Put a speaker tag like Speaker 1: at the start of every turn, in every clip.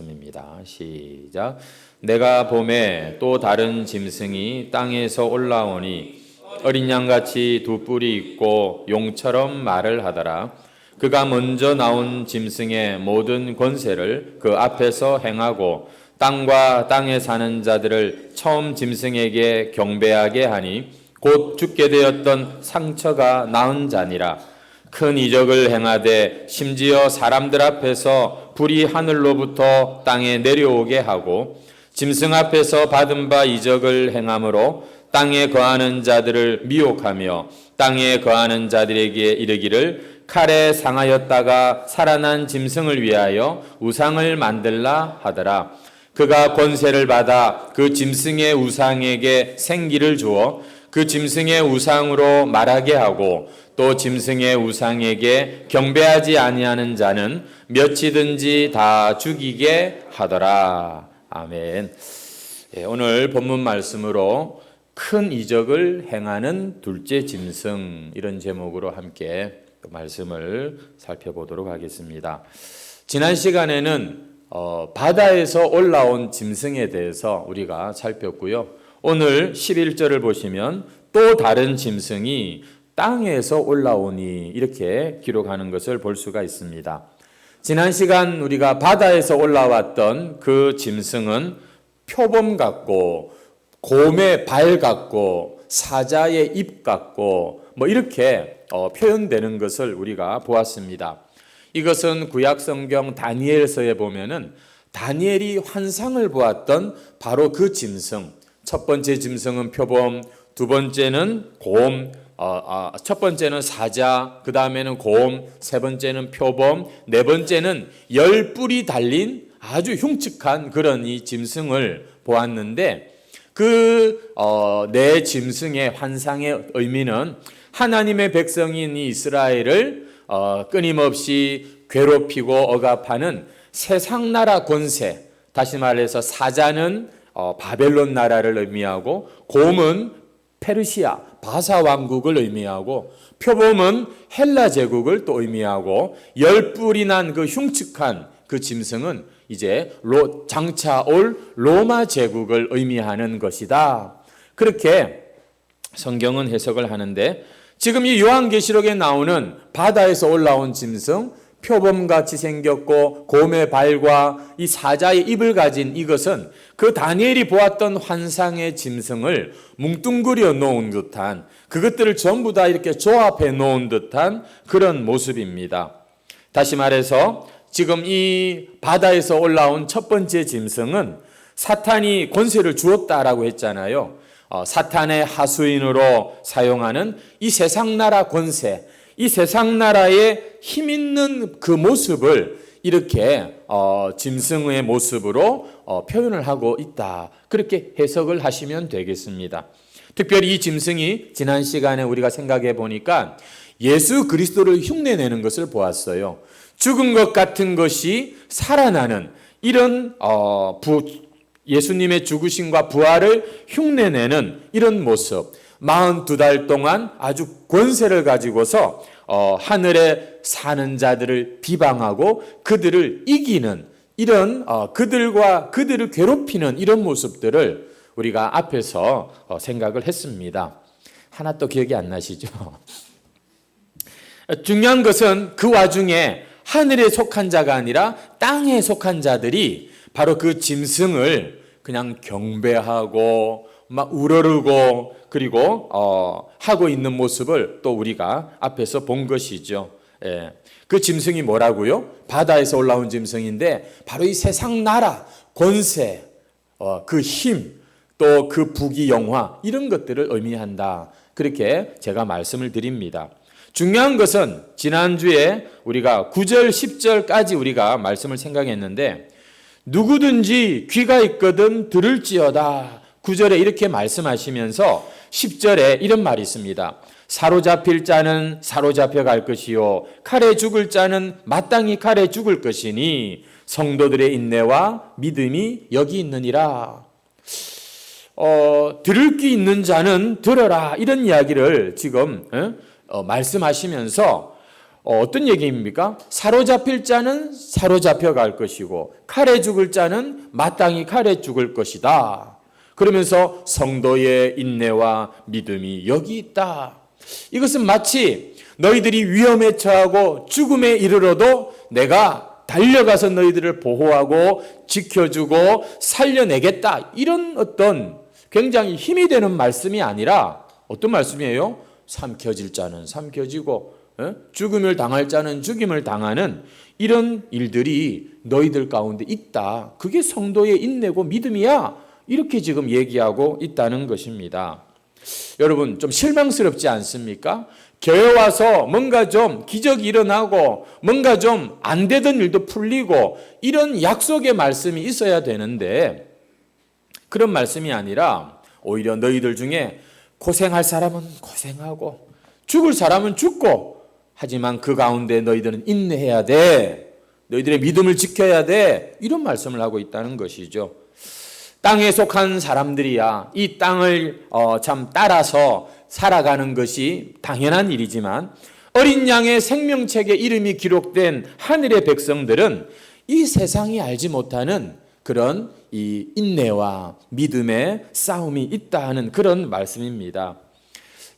Speaker 1: 입니다. 시작. 내가 봄에 또 다른 짐승이 땅에서 올라오니 어린 양같이 두 뿔이 있고 용처럼 말을 하더라. 그가 먼저 나온 짐승의 모든 권세를 그 앞에서 행하고 땅과 땅에 사는 자들을 처음 짐승에게 경배하게 하니 곧 죽게 되었던 상처가 나은 자니라. 큰 이적을 행하되 심지어 사람들 앞에서 불이 하늘로부터 땅에 내려오게 하고 짐승 앞에서 받은 바 이적을 행함으로 땅에 거하는 자들을 미혹하며 땅에 거하는 자들에게 이르기를 칼에 상하였다가 살아난 짐승을 위하여 우상을 만들라 하더라. 그가 권세를 받아 그 짐승의 우상에게 생기를 주어 그 짐승의 우상으로 말하게 하고 또 짐승의 우상에게 경배하지 아니하는 자는 몇이든지 다 죽이게 하더라. 아멘. 오늘 본문 말씀으로 큰 이적을 행하는 둘째 짐승, 이런 제목으로 함께 말씀을 살펴보도록 하겠습니다. 지난 시간에는 바다에서 올라온 짐승에 대해서 우리가 살폈고요. 오늘 11절을 보시면 또 다른 짐승이 땅에서 올라오니 이렇게 기록하는 것을 볼 수가 있습니다. 지난 시간 우리가 바다에서 올라왔던 그 짐승은 표범 같고 곰의 발 같고 사자의 입 같고 이렇게 표현되는 것을 우리가 보았습니다. 이것은 구약 성경 다니엘서에 보면은 다니엘이 환상을 보았던 바로 그 짐승, 첫 번째 짐승은 표범, 두 번째는 곰, 첫 번째는 사자, 그 다음에는 곰, 세 번째는 표범, 네 번째는 10뿔이 달린 아주 흉측한 그런 이 짐승을 보았는데 그 네 짐승의 환상의 의미는 하나님의 백성인 이 이스라엘을 끊임없이 괴롭히고 억압하는 세상 나라 권세, 다시 말해서 사자는 바벨론 나라를 의미하고 곰은 페르시아, 바사 왕국을 의미하고 표범은 헬라 제국을 또 의미하고 10뿔이 난 그 흉측한 그 짐승은 이제 장차 올 로마 제국을 의미하는 것이다. 그렇게 성경은 해석을 하는데 지금 이 요한계시록에 나오는 바다에서 올라온 짐승, 표범같이 생겼고 곰의 발과 이 사자의 입을 가진 이것은 그 다니엘이 보았던 환상의 짐승을 뭉뚱그려 놓은 듯한, 그것들을 전부 다 이렇게 조합해 놓은 듯한 그런 모습입니다. 다시 말해서 지금 이 바다에서 올라온 첫 번째 짐승은 사탄이 권세를 주었다라고 했잖아요. 사탄의 하수인으로 사용하는 이 세상 나라 권세, 이 세상 나라의 힘 있는 그 모습을 이렇게 짐승의 모습으로 표현을 하고 있다. 그렇게 해석을 하시면 되겠습니다. 특별히 이 짐승이 지난 시간에 우리가 생각해 보니까 예수 그리스도를 흉내내는 것을 보았어요. 죽은 것 같은 것이 살아나는 이런 예수님의 죽으심과 부활을 흉내내는 이런 모습, 42달 동안 아주 권세를 가지고서 하늘에 사는 자들을 비방하고 그들을 이기는 이런 그들을 괴롭히는 이런 모습들을 우리가 앞에서 생각을 했습니다. 하나 또 기억이 안 나시죠? 중요한 것은 그 와중에 하늘에 속한 자가 아니라 땅에 속한 자들이 바로 그 짐승을 그냥 경배하고 막 우러르고 그리고 하고 있는 모습을 또 우리가 앞에서 본 것이죠. 예. 그 짐승이 뭐라고요? 바다에서 올라온 짐승인데 바로 이 세상 나라 권세, 그 힘, 또 그 부귀영화 이런 것들을 의미한다. 그렇게 제가 말씀을 드립니다. 중요한 것은 지난주에 우리가 9절, 10절까지 우리가 말씀을 생각했는데 누구든지 귀가 있거든 들을지어다. 9절에 이렇게 말씀하시면서 10절에 이런 말이 있습니다. 사로잡힐 자는 사로잡혀 갈 것이요 칼에 죽을 자는 마땅히 칼에 죽을 것이니 성도들의 인내와 믿음이 여기 있느니라. 들을 귀 있는 자는 들어라, 이런 이야기를 지금 말씀하시면서 어떤 얘기입니까? 사로잡힐 자는 사로잡혀 갈 것이고 칼에 죽을 자는 마땅히 칼에 죽을 것이다. 그러면서 성도의 인내와 믿음이 여기 있다. 이것은 마치 너희들이 위험에 처하고 죽음에 이르러도 내가 달려가서 너희들을 보호하고 지켜주고 살려내겠다. 이런 어떤 굉장히 힘이 되는 말씀이 아니라 어떤 말씀이에요? 삼켜질 자는 삼켜지고 죽음을 당할 자는 죽임을 당하는 이런 일들이 너희들 가운데 있다. 그게 성도의 인내고 믿음이야. 이렇게 지금 얘기하고 있다는 것입니다. 여러분 좀 실망스럽지 않습니까? 교회 와서 뭔가 좀 기적이 일어나고 뭔가 좀 안 되던 일도 풀리고 이런 약속의 말씀이 있어야 되는데 그런 말씀이 아니라 오히려 너희들 중에 고생할 사람은 고생하고 죽을 사람은 죽고 하지만 그 가운데 너희들은 인내해야 돼. 너희들의 믿음을 지켜야 돼. 이런 말씀을 하고 있다는 것이죠. 땅에 속한 사람들이야 이 땅을 참 따라서 살아가는 것이 당연한 일이지만 어린 양의 생명책에 이름이 기록된 하늘의 백성들은 이 세상이 알지 못하는 그런 이 인내와 믿음의 싸움이 있다 하는 그런 말씀입니다.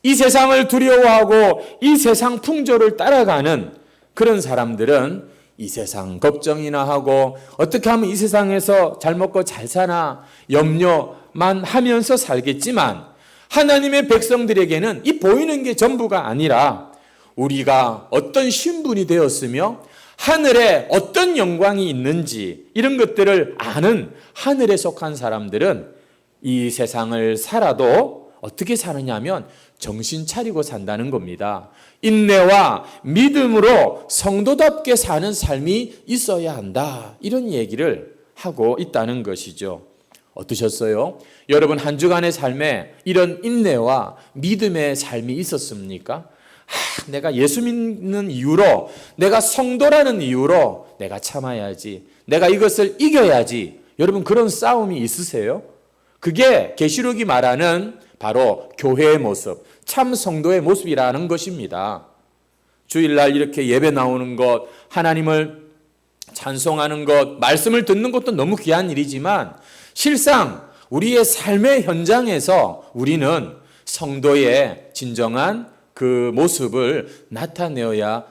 Speaker 1: 이 세상을 두려워하고 이 세상 풍조를 따라가는 그런 사람들은 이 세상 걱정이나 하고 어떻게 하면 이 세상에서 잘 먹고 잘 사나 염려만 하면서 살겠지만 하나님의 백성들에게는 이 보이는 게 전부가 아니라 우리가 어떤 신분이 되었으며 하늘에 어떤 영광이 있는지 이런 것들을 아는 하늘에 속한 사람들은 이 세상을 살아도 어떻게 사느냐면 정신 차리고 산다는 겁니다. 인내와 믿음으로 성도답게 사는 삶이 있어야 한다. 이런 얘기를 하고 있다는 것이죠. 어떠셨어요? 여러분 한 주간의 삶에 이런 인내와 믿음의 삶이 있었습니까? 내가 예수 믿는 이유로 내가 성도라는 이유로 내가 참아야지. 내가 이것을 이겨야지. 여러분 그런 싸움이 있으세요? 그게 계시록이 말하는 바로 교회의 모습, 참 성도의 모습이라는 것입니다. 주일날 이렇게 예배 나오는 것, 하나님을 찬송하는 것, 말씀을 듣는 것도 너무 귀한 일이지만 실상 우리의 삶의 현장에서 우리는 성도의 진정한 그 모습을 나타내어야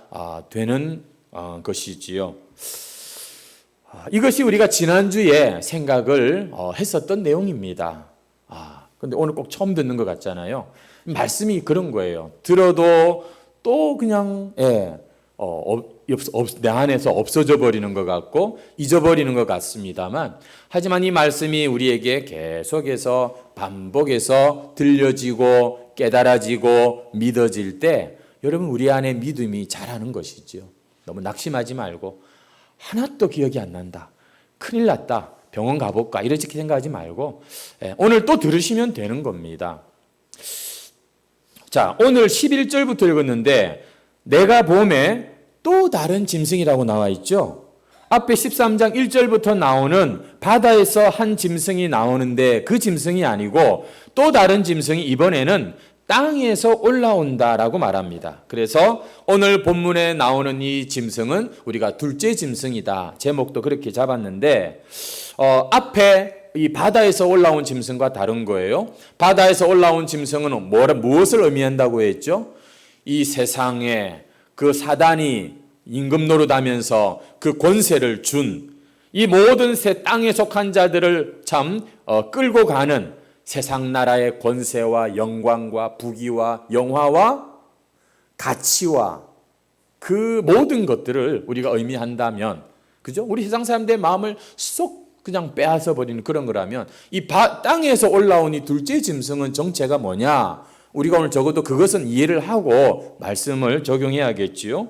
Speaker 1: 되는 것이지요. 이것이 우리가 지난주에 생각을 했었던 내용입니다. 근데 오늘 꼭 처음 듣는 것 같잖아요. 말씀이 그런 거예요. 들어도 또 그냥 내 안에서 없어져 버리는 것 같고 잊어버리는 것 같습니다만 하지만 이 말씀이 우리에게 계속해서 반복해서 들려지고 깨달아지고 믿어질 때 여러분 우리 안에 믿음이 자라는 것이죠. 너무 낙심하지 말고 하나도 기억이 안 난다. 큰일 났다. 병원 가볼까? 이렇게 생각하지 말고 오늘 또 들으시면 되는 겁니다. 자, 오늘 11절부터 읽었는데 내가 봄에 또 다른 짐승이라고 나와 있죠. 앞에 13장 1절부터 나오는 바다에서 한 짐승이 나오는데 그 짐승이 아니고 또 다른 짐승이 이번에는 땅에서 올라온다라고 말합니다. 그래서 오늘 본문에 나오는 이 짐승은 우리가 둘째 짐승이다. 제목도 그렇게 잡았는데 앞에 이 바다에서 올라온 짐승과 다른 거예요. 바다에서 올라온 짐승은 무엇을 의미한다고 했죠? 이 세상에 그 사단이 임금 노릇하면서 그 권세를 준 이 모든 땅에 속한 자들을 참 끌고 가는 세상 나라의 권세와 영광과 부귀와 영화와 가치와 그 모든 것들을 우리가 의미한다면, 그죠? 우리 세상 사람들의 마음을 쏙 그냥 빼앗아 버리는 그런 거라면 이 땅에서 올라온 이 둘째 짐승은 정체가 뭐냐? 우리가 오늘 적어도 그것은 이해를 하고 말씀을 적용해야겠지요.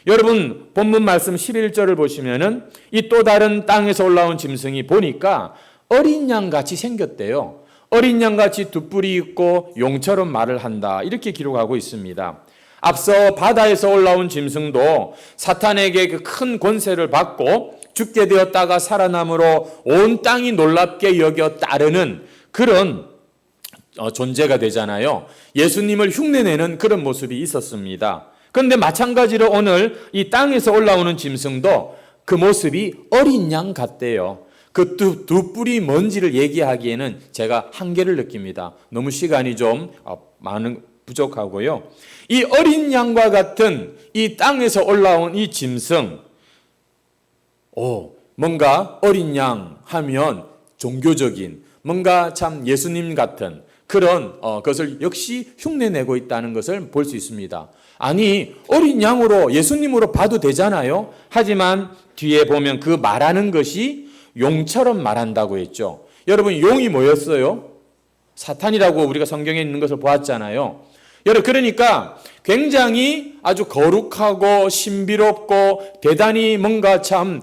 Speaker 1: 여러분 본문 말씀 11절을 보시면은 이 또 다른 땅에서 올라온 짐승이 보니까 어린 양같이 생겼대요. 어린 양같이 두 뿔이 있고 용처럼 말을 한다. 이렇게 기록하고 있습니다. 앞서 바다에서 올라온 짐승도 사탄에게 그 큰 권세를 받고 죽게 되었다가 살아남으로 온 땅이 놀랍게 여겨 따르는 그런 존재가 되잖아요. 예수님을 흉내내는 그런 모습이 있었습니다. 그런데 마찬가지로 오늘 이 땅에서 올라오는 짐승도 그 모습이 어린 양 같대요. 그 두 뿔이 뭔지를 얘기하기에는 제가 한계를 느낍니다. 너무 시간이 좀 부족하고요. 이 어린 양과 같은 이 땅에서 올라온 이 짐승, 뭔가 어린 양 하면 종교적인, 뭔가 참 예수님 같은 그런 것을 역시 흉내내고 있다는 것을 볼 수 있습니다. 아니, 어린 양으로 예수님으로 봐도 되잖아요. 하지만 뒤에 보면 그 말하는 것이 용처럼 말한다고 했죠. 여러분, 용이 뭐였어요? 사탄이라고 우리가 성경에 있는 것을 보았잖아요. 여러분, 그러니까 굉장히 아주 거룩하고 신비롭고 대단히 뭔가 참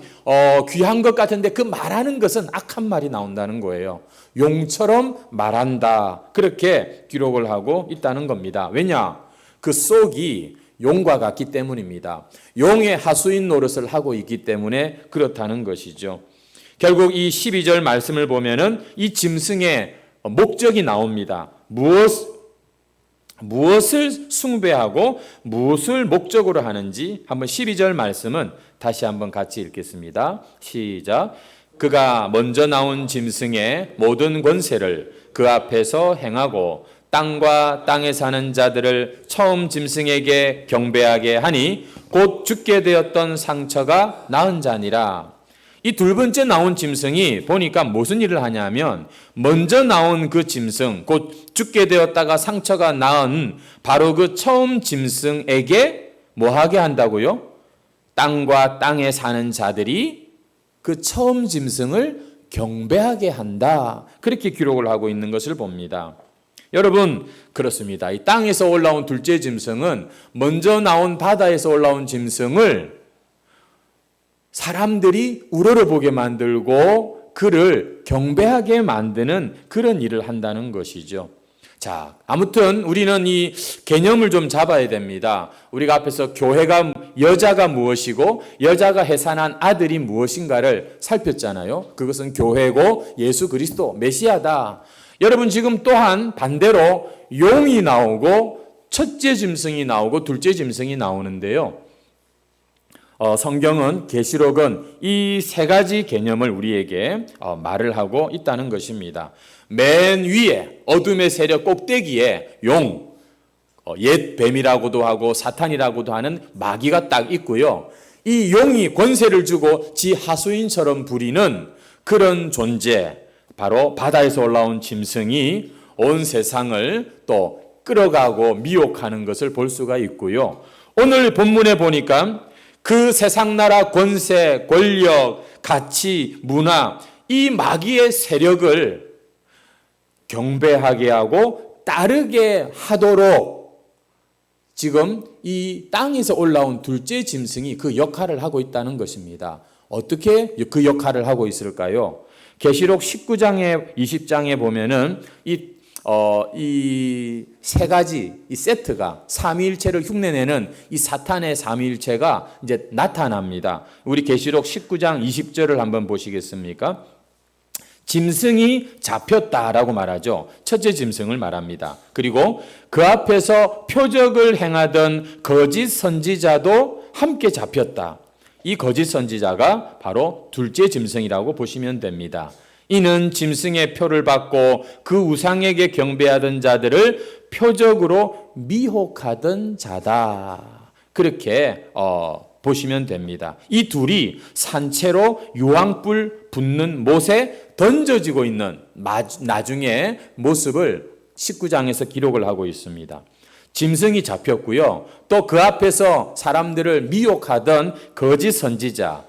Speaker 1: 귀한 것 같은데 그 말하는 것은 악한 말이 나온다는 거예요. 용처럼 말한다. 그렇게 기록을 하고 있다는 겁니다. 왜냐? 그 속이 용과 같기 때문입니다. 용의 하수인 노릇을 하고 있기 때문에 그렇다는 것이죠. 결국 이 12절 말씀을 보면은 이 짐승의 목적이 나옵니다. 무엇을 숭배하고 무엇을 목적으로 하는지 한번 12절 말씀은 다시 한번 같이 읽겠습니다. 시작. 그가 먼저 나온 짐승의 모든 권세를 그 앞에서 행하고 땅과 땅에 사는 자들을 처음 짐승에게 경배하게 하니 곧 죽게 되었던 상처가 나은 자니라. 이 두 번째 나온 짐승이 보니까 무슨 일을 하냐면 먼저 나온 그 짐승, 곧 죽게 되었다가 상처가 나은 바로 그 처음 짐승에게 뭐 하게 한다고요? 땅과 땅에 사는 자들이 그 처음 짐승을 경배하게 한다. 그렇게 기록을 하고 있는 것을 봅니다. 여러분, 그렇습니다. 이 땅에서 올라온 둘째 짐승은 먼저 나온 바다에서 올라온 짐승을 사람들이 우러러보게 만들고 그를 경배하게 만드는 그런 일을 한다는 것이죠. 자, 아무튼 우리는 이 개념을 좀 잡아야 됩니다. 우리가 앞에서 교회가 여자가 무엇이고 여자가 해산한 아들이 무엇인가를 살폈잖아요. 그것은 교회고 예수 그리스도 메시아다. 여러분, 지금 또한 반대로 용이 나오고 첫째 짐승이 나오고 둘째 짐승이 나오는데요. 성경은 계시록은 이 세 가지 개념을 우리에게 말을 하고 있다는 것입니다. 맨 위에 어둠의 세력 꼭대기에 용, 옛 뱀이라고도 하고 사탄이라고도 하는 마귀가 딱 있고요. 이 용이 권세를 주고 지 하수인처럼 부리는 그런 존재, 바로 바다에서 올라온 짐승이 온 세상을 또 끌어가고 미혹하는 것을 볼 수가 있고요. 오늘 본문에 보니까 그 세상 나라 권세, 권력, 가치, 문화, 이 마귀의 세력을 경배하게 하고 따르게 하도록 지금 이 땅에서 올라온 둘째 짐승이 그 역할을 하고 있다는 것입니다. 어떻게 그 역할을 하고 있을까요? 계시록 19장에 20장에 보면은 이 세 가지 이 세트가 삼위일체를 흉내내는 이 사탄의 삼위일체가 이제 나타납니다. 우리 계시록 19장 20절을 한번 보시겠습니까? 짐승이 잡혔다라고 말하죠. 첫째 짐승을 말합니다. 그리고 그 앞에서 표적을 행하던 거짓 선지자도 함께 잡혔다. 이 거짓 선지자가 바로 둘째 짐승이라고 보시면 됩니다. 이는 짐승의 표를 받고 그 우상에게 경배하던 자들을 표적으로 미혹하던 자다. 그렇게 보시면 됩니다. 이 둘이 산채로 유황불 붙는 못에 던져지고 있는 나중에 모습을 19장에서 기록을 하고 있습니다. 짐승이 잡혔고요. 또 그 앞에서 사람들을 미혹하던 거짓 선지자,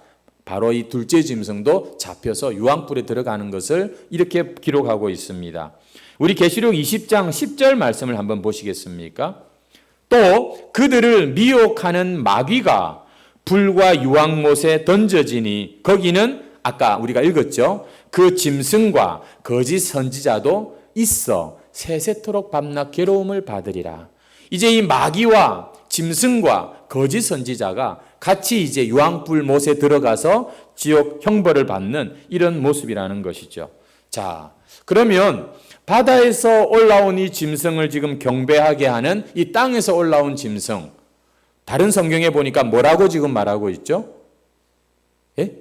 Speaker 1: 바로 이 둘째 짐승도 잡혀서 유황불에 들어가는 것을 이렇게 기록하고 있습니다. 우리 계시록 20장 10절 말씀을 한번 보시겠습니까? 또 그들을 미혹하는 마귀가 불과 유황못에 던져지니 거기는 아까 우리가 읽었죠. 그 짐승과 거짓 선지자도 있어 세세토록 밤낮 괴로움을 받으리라. 이제 이 마귀와 짐승과 거짓 선지자가 같이 이제 유황불 못에 들어가서 지옥 형벌을 받는 이런 모습이라는 것이죠. 자, 그러면 바다에서 올라온 이 짐승을 지금 경배하게 하는 이 땅에서 올라온 짐승, 다른 성경에 보니까 뭐라고 지금 말하고 있죠? 예?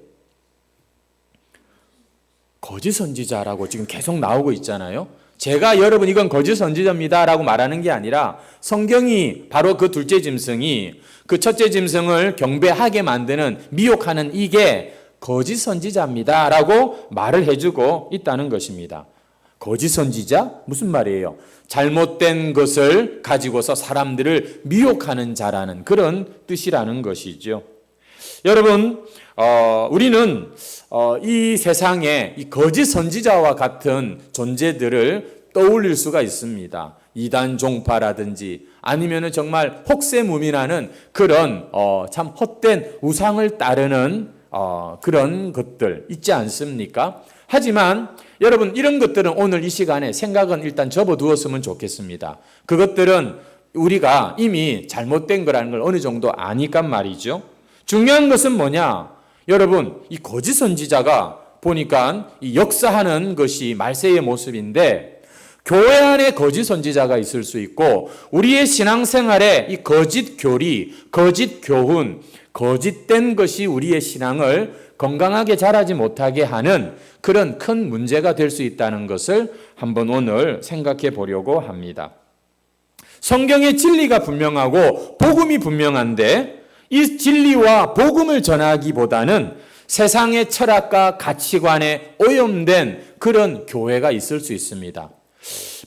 Speaker 1: 거짓 선지자라고 지금 계속 나오고 있잖아요. 제가 여러분 이건 거짓 선지자입니다 라고 말하는 게 아니라 성경이 바로 그 둘째 짐승이 그 첫째 짐승을 경배하게 만드는 미혹하는 이게 거짓 선지자입니다 라고 말을 해주고 있다는 것입니다. 거짓 선지자? 무슨 말이에요? 잘못된 것을 가지고서 사람들을 미혹하는 자라는 그런 뜻이라는 것이죠. 여러분, 우리는 이 세상에 이 거짓 선지자와 같은 존재들을 떠올릴 수가 있습니다. 이단 종파라든지 아니면은 정말 혹세무민하는 그런 참 헛된 우상을 따르는 그런 것들 있지 않습니까? 하지만 여러분 이런 것들은 오늘 이 시간에 생각은 일단 접어두었으면 좋겠습니다. 그것들은 우리가 이미 잘못된 거라는 걸 어느 정도 아니까 말이죠. 중요한 것은 뭐냐? 여러분 이 거짓 선지자가 보니까 이 역사하는 것이 말세의 모습인데 교회 안에 거짓 선지자가 있을 수 있고 우리의 신앙생활에 이 거짓 교리, 거짓 교훈, 거짓된 것이 우리의 신앙을 건강하게 자라지 못하게 하는 그런 큰 문제가 될 수 있다는 것을 한번 오늘 생각해 보려고 합니다. 성경의 진리가 분명하고 복음이 분명한데 이 진리와 복음을 전하기보다는 세상의 철학과 가치관에 오염된 그런 교회가 있을 수 있습니다.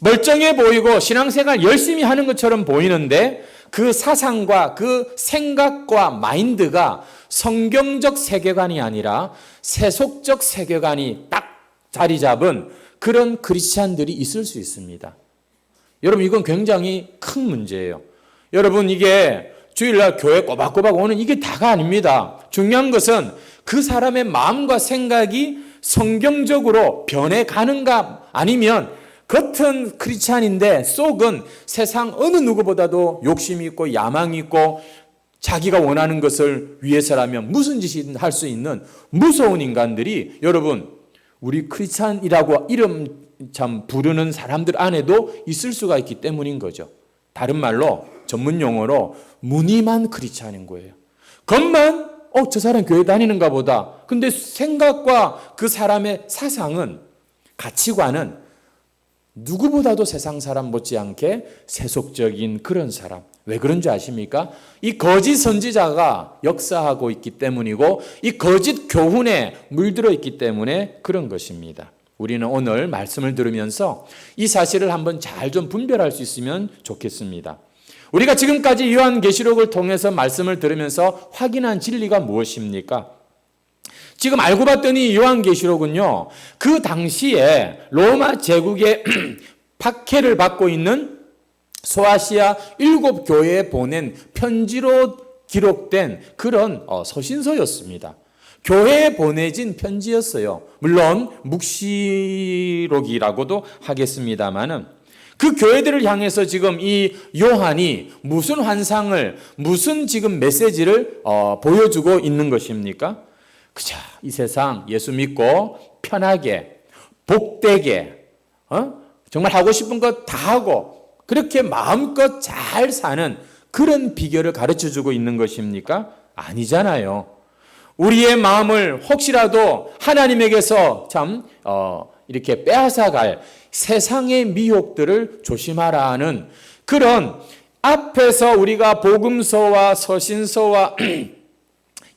Speaker 1: 멀쩡해 보이고 신앙생활 열심히 하는 것처럼 보이는데 그 사상과 그 생각과 마인드가 성경적 세계관이 아니라 세속적 세계관이 딱 자리 잡은 그런 크리스찬들이 있을 수 있습니다. 여러분 이건 굉장히 큰 문제예요. 여러분 이게 주일날 교회 꼬박꼬박 오는 이게 다가 아닙니다. 중요한 것은 그 사람의 마음과 생각이 성경적으로 변해가는가 아니면 겉은 크리스찬인데 속은 세상 어느 누구보다도 욕심이 있고 야망이 있고 자기가 원하는 것을 위해서라면 무슨 짓이든 할 수 있는 무서운 인간들이 여러분 우리 크리스찬이라고 이름 참 부르는 사람들 안에도 있을 수가 있기 때문인 거죠. 다른 말로 전문 용어로 무늬만 크리스찬인 거예요. 겉만 저 사람 교회 다니는가 보다. 근데 생각과 그 사람의 사상은 가치관은 누구보다도 세상 사람 못지않게 세속적인 그런 사람. 왜 그런지 아십니까? 이 거짓 선지자가 역사하고 있기 때문이고 이 거짓 교훈에 물들어 있기 때문에 그런 것입니다. 우리는 오늘 말씀을 들으면서 이 사실을 한번 잘 좀 분별할 수 있으면 좋겠습니다. 우리가 지금까지 요한계시록을 통해서 말씀을 들으면서 확인한 진리가 무엇입니까? 지금 알고 봤더니 요한계시록은요, 그 당시에 로마 제국의 박해를 받고 있는 소아시아 7교회에 보낸 편지로 기록된 그런 서신서였습니다. 교회에 보내진 편지였어요. 물론 묵시록이라고도 하겠습니다만은 그 교회들을 향해서 지금 이 요한이 무슨 환상을, 무슨 지금 메시지를 보여주고 있는 것입니까? 그저 이 세상 예수 믿고 편하게 복되게 정말 하고 싶은 것 다 하고 그렇게 마음껏 잘 사는 그런 비결을 가르쳐주고 있는 것입니까? 아니잖아요. 우리의 마음을 혹시라도 하나님에게서 참 이렇게 빼앗아갈 세상의 미혹들을 조심하라는 그런 앞에서 우리가 복음서와 서신서와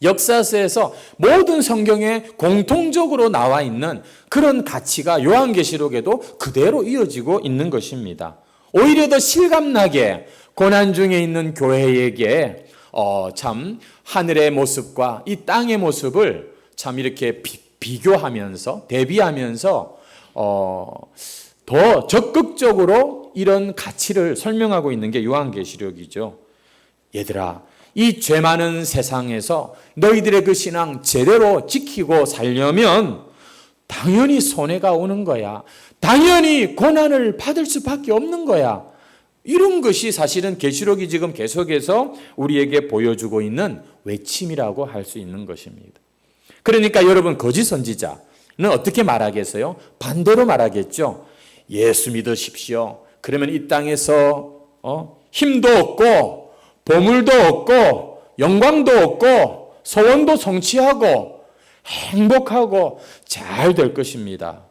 Speaker 1: 역사서에서 모든 성경에 공통적으로 나와 있는 그런 가치가 요한계시록에도 그대로 이어지고 있는 것입니다. 오히려 더 실감나게 고난 중에 있는 교회에게 참 하늘의 모습과 이 땅의 모습을 참 이렇게 비교하면서 대비하면서 더 적극적으로 이런 가치를 설명하고 있는 게 요한계시록이죠. 얘들아, 이 죄 많은 세상에서 너희들의 그 신앙 제대로 지키고 살려면 당연히 손해가 오는 거야. 당연히 고난을 받을 수밖에 없는 거야. 이런 것이 사실은 계시록이 지금 계속해서 우리에게 보여주고 있는 외침이라고 할 수 있는 것입니다. 그러니까 여러분 거짓 선지자는 어떻게 말하겠어요? 반대로 말하겠죠. 예수 믿으십시오. 그러면 이 땅에서 힘도 없고
Speaker 2: 보물도 얻고 영광도 얻고 소원도 성취하고 행복하고 잘 될 것입니다.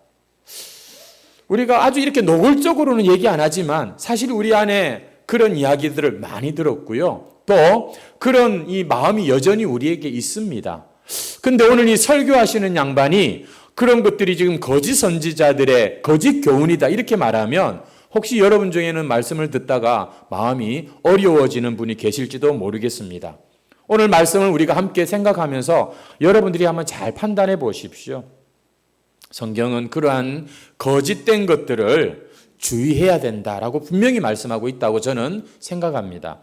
Speaker 2: 우리가 아주 이렇게 노골적으로는 얘기 안 하지만 사실 우리 안에 그런 이야기들을 많이 들었고요. 또 그런 이 마음이 여전히 우리에게 있습니다. 근데 오늘 이 설교하시는 양반이 그런 것들이 지금 거짓 선지자들의 거짓 교훈이다 이렇게 말하면 혹시 여러분 중에는 말씀을 듣다가 마음이 어려워지는 분이 계실지도 모르겠습니다. 오늘 말씀을 우리가 함께 생각하면서 여러분들이 한번 잘 판단해 보십시오. 성경은 그러한 거짓된 것들을 주의해야 된다라고 분명히 말씀하고 있다고 저는 생각합니다.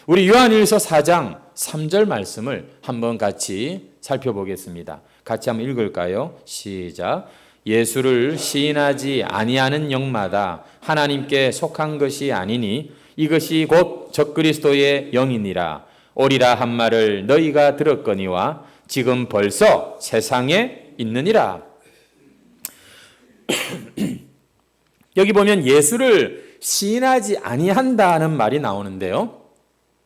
Speaker 2: 우리 요한일서 4장 3절 말씀을 한번 같이 살펴보겠습니다. 같이 한번 읽을까요? 시작. 예수를 시인하지 아니하는 영마다 하나님께 속한 것이 아니니 이것이 곧 적그리스도의 영이니라. 오리라 한 말을 너희가 들었거니와 지금 벌써 세상에 있느니라. 여기 보면 예수를 시인하지 아니한다는 말이 나오는데요.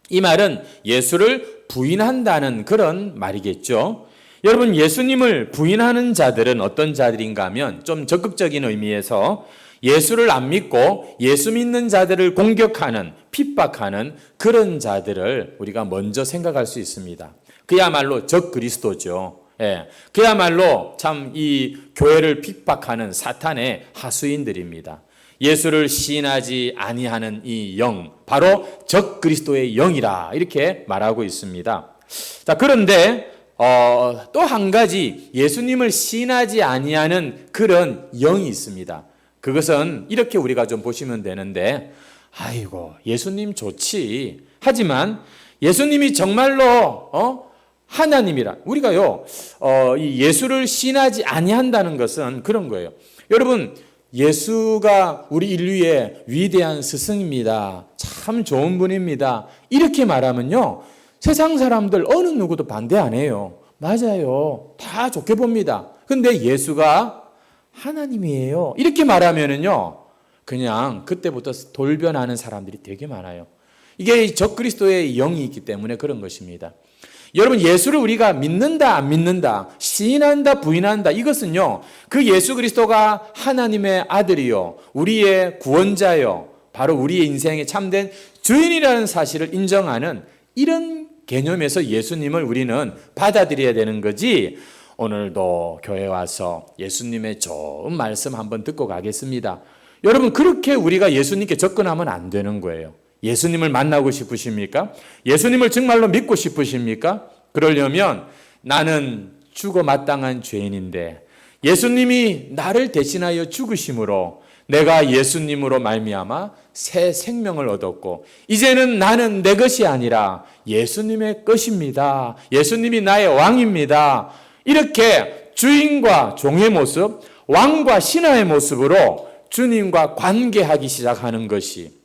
Speaker 2: 이 말은 예수를 부인한다는 그런 말이겠죠. 여러분, 예수님을 부인하는 자들은 어떤 자들인가 하면 좀 적극적인 의미에서 예수를 안 믿고 예수 믿는 자들을 공격하는, 핍박하는 그런 자들을 우리가 먼저 생각할 수 있습니다. 그야말로 적그리스도죠. 예, 그야말로 참 이 교회를 핍박하는 사탄의 하수인들입니다. 예수를 시인하지 아니하는 이 영, 바로 적그리스도의 영이라 이렇게 말하고 있습니다. 자, 그런데 또 한 가지 예수님을 시인하지 아니하는 그런 영이 있습니다. 그것은 이렇게 우리가 좀 보시면 되는데, 아이고 예수님 좋지. 하지만 예수님이 정말로 하나님이라 우리가요 이 예수를 시인하지 아니한다는 것은 그런 거예요. 여러분, 예수가 우리 인류의 위대한 스승입니다. 참 좋은 분입니다. 이렇게 말하면요 세상 사람들 어느 누구도 반대 안 해요. 맞아요. 다 좋게 봅니다. 근데 예수가 하나님이에요. 이렇게 말하면은요 그냥 그때부터 돌변하는 사람들이 되게 많아요. 이게 적그리스도의 영이 있기 때문에 그런 것입니다. 여러분, 예수를 우리가 믿는다 안 믿는다, 시인한다 부인한다, 이것은요 그 예수 그리스도가 하나님의 아들이요 우리의 구원자요 바로 우리의 인생의 참된 주인이라는 사실을 인정하는 이런 개념에서 예수님을 우리는 받아들여야 되는 거지. 오늘도 교회 와서 예수님의 좋은 말씀 한번 듣고 가겠습니다. 여러분, 그렇게 우리가 예수님께 접근하면 안 되는 거예요. 예수님을 만나고 싶으십니까? 예수님을 정말로 믿고 싶으십니까? 그러려면 나는 죽어 마땅한 죄인인데 예수님이 나를 대신하여 죽으심으로 내가 예수님으로 말미암아 새 생명을 얻었고 이제는 나는 내 것이 아니라 예수님의 것입니다. 예수님이 나의 왕입니다. 이렇게 주인과 종의 모습, 왕과 신하의 모습으로 주님과 관계하기 시작하는 것이,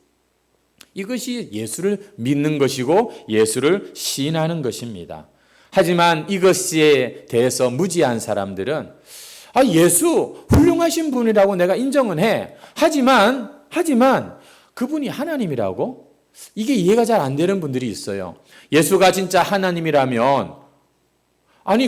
Speaker 2: 이것이 예수를 믿는 것이고 예수를 시인하는 것입니다. 하지만 이것에 대해서 무지한 사람들은 예수 훌륭하신 분이라고 내가 인정은 해. 하지만 그분이 하나님이라고? 이게 이해가 잘 안 되는 분들이 있어요. 예수가 진짜 하나님이라면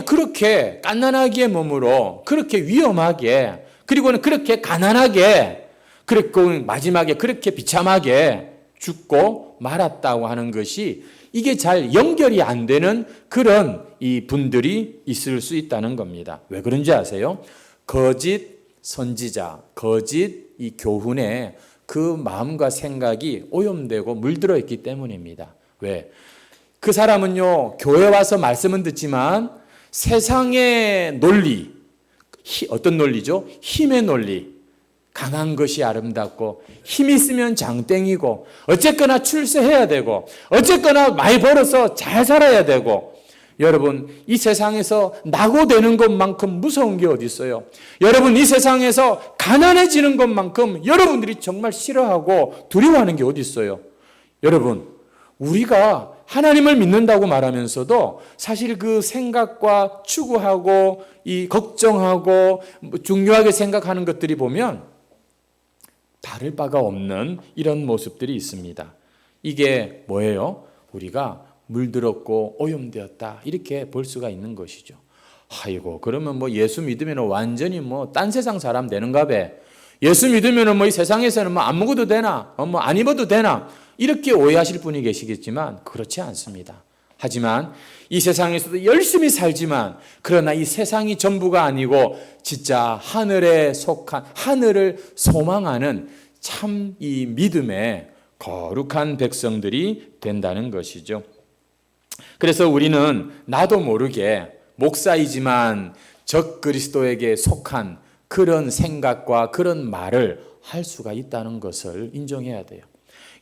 Speaker 2: 그렇게 갓난아기의 몸으로 그렇게 위험하게, 그리고는 그렇게 가난하게, 그리고 마지막에 그렇게 비참하게 죽고 말았다고 하는 것이 이게 잘 연결이 안 되는 그런 이 분들이 있을 수 있다는 겁니다. 왜 그런지 아세요? 거짓 선지자, 거짓 이 교훈에 그 마음과 생각이 오염되고 물들어 있기 때문입니다. 왜? 그 사람은요 교회 와서 말씀은 듣지만 세상의 논리, 어떤 논리죠? 힘의 논리, 강한 것이 아름답고 힘 있으면 장땡이고 어쨌거나 출세해야 되고 어쨌거나 많이 벌어서 잘 살아야 되고, 여러분 이 세상에서 낙오되는 것만큼 무서운 게 어디 있어요? 여러분 이 세상에서 가난해지는 것만큼 여러분들이 정말 싫어하고 두려워하는 게 어디 있어요? 여러분, 우리가 하나님을 믿는다고 말하면서도 사실 그 생각과 추구하고 이 걱정하고 중요하게 생각하는 것들이 보면 다를 바가 없는 이런 모습들이 있습니다. 이게 뭐예요? 우리가 물들었고 오염되었다 이렇게 볼 수가 있는 것이죠. 아이고 그러면 뭐 예수 믿으면 완전히 뭐 딴 세상 사람 되는가 봐. 예수 믿으면 뭐 이 세상에서는 뭐 안 먹어도 되나 뭐 안 입어도 되나 이렇게 오해하실 분이 계시겠지만 그렇지 않습니다. 하지만 이 세상에서도 열심히 살지만 그러나 이 세상이 전부가 아니고 진짜 하늘에 속한 하늘을 소망하는 참 이 믿음의 거룩한 백성들이 된다는 것이죠. 그래서 우리는 나도 모르게 목사이지만 적그리스도에게 속한 그런 생각과 그런 말을 할 수가 있다는 것을 인정해야 돼요.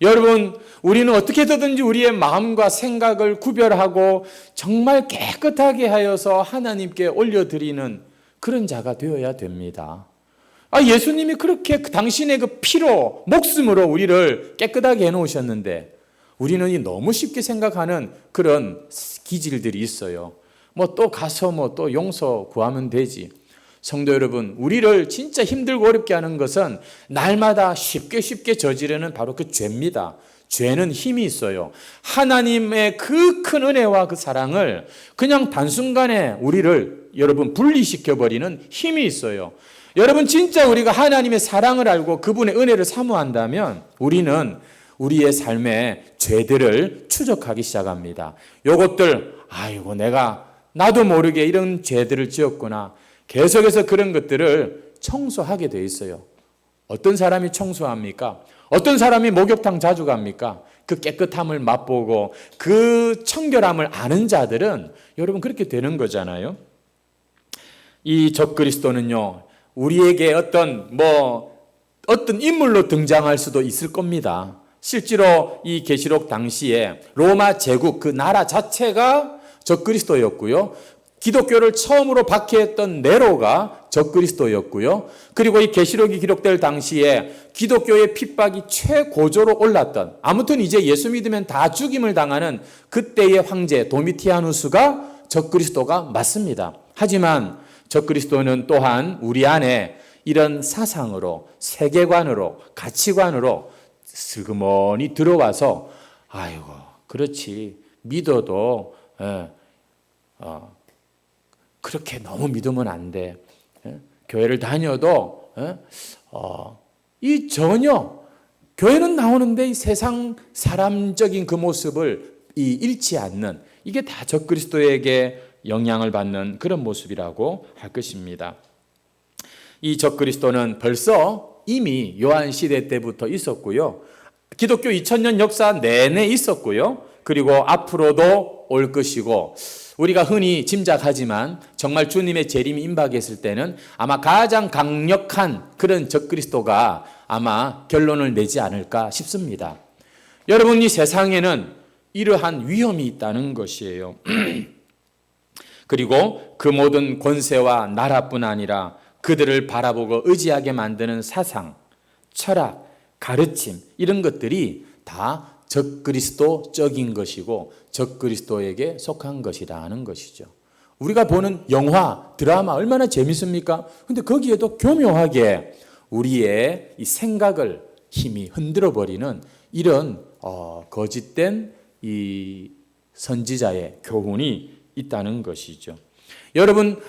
Speaker 2: 여러분, 우리는 어떻게든지 우리의 마음과 생각을 구별하고 정말 깨끗하게 하여서 하나님께 올려드리는 그런 자가 되어야 됩니다. 예수님이 그렇게 당신의 그 피로, 목숨으로 우리를 깨끗하게 해놓으셨는데 우리는 이 너무 쉽게 생각하는 그런 기질들이 있어요. 뭐 또 가서 뭐 또 용서 구하면 되지. 성도 여러분, 우리를 진짜 힘들고 어렵게 하는 것은 날마다 쉽게 저지르는 바로 그 죄입니다. 죄는 힘이 있어요. 하나님의 그 큰 은혜와 그 사랑을 그냥 단순간에 우리를 여러분 분리시켜버리는 힘이 있어요. 여러분 진짜 우리가 하나님의 사랑을 알고 그분의 은혜를 사모한다면 우리는 우리의 삶의 죄들을 추적하기 시작합니다. 요것들 아이고 나도 모르게 이런 죄들을 지었구나. 계속해서 그런 것들을 청소하게 돼 있어요. 어떤 사람이 청소합니까? 어떤 사람이 목욕탕 자주 갑니까? 그 깨끗함을 맛보고 그 청결함을 아는 자들은 여러분 그렇게 되는 거잖아요. 이 적그리스도는요, 우리에게 어떤 인물로 등장할 수도 있을 겁니다. 실제로 이 계시록 당시에 로마 제국 그 나라 자체가 적그리스도였고요. 기독교를 처음으로 박해했던 네로가 적그리스도였고요. 그리고 이 계시록이 기록될 당시에 기독교의 핍박이 최고조로 올랐던, 아무튼 이제 예수 믿으면 다 죽임을 당하는 그때의 황제 도미티아누스가 적그리스도가 맞습니다. 하지만 적그리스도는 또한 우리 안에 이런 사상으로, 세계관으로, 가치관으로 슬그머니 들어와서 아이고 그렇지 믿어도 그렇게 너무 믿으면 안 돼. 교회를 다녀도 이 전혀 교회는 나오는데 이 세상 사람적인 그 모습을 잃지 않는, 이게 다 적그리스도에게 영향을 받는 그런 모습이라고 할 것입니다. 이 적그리스도는 벌써 이미 요한 시대 때부터 있었고요. 기독교 2000년 역사 내내 있었고요. 그리고 앞으로도 올 것이고, 우리가 흔히 짐작하지만 정말 주님의 재림이 임박했을 때는 아마 가장 강력한 그런 적그리스도가 아마 결론을 내지 않을까 싶습니다. 여러분, 이 세상에는 이러한 위험이 있다는 것이에요. 그리고 그 모든 권세와 나라뿐 아니라 그들을 바라보고 의지하게 만드는 사상, 철학, 가르침, 이런 것들이 다 적그리스도적인 것이고 적그리스도에게 속한 것이라는 것이죠. 우리가 보는 영화, 드라마 얼마나 재밌습니까? 근데 거기에도 교묘하게 우리의 이 생각을 힘이 흔들어 버리는 이런 거짓된 이 선지자의 교훈이 있다는 것이죠. 여러분,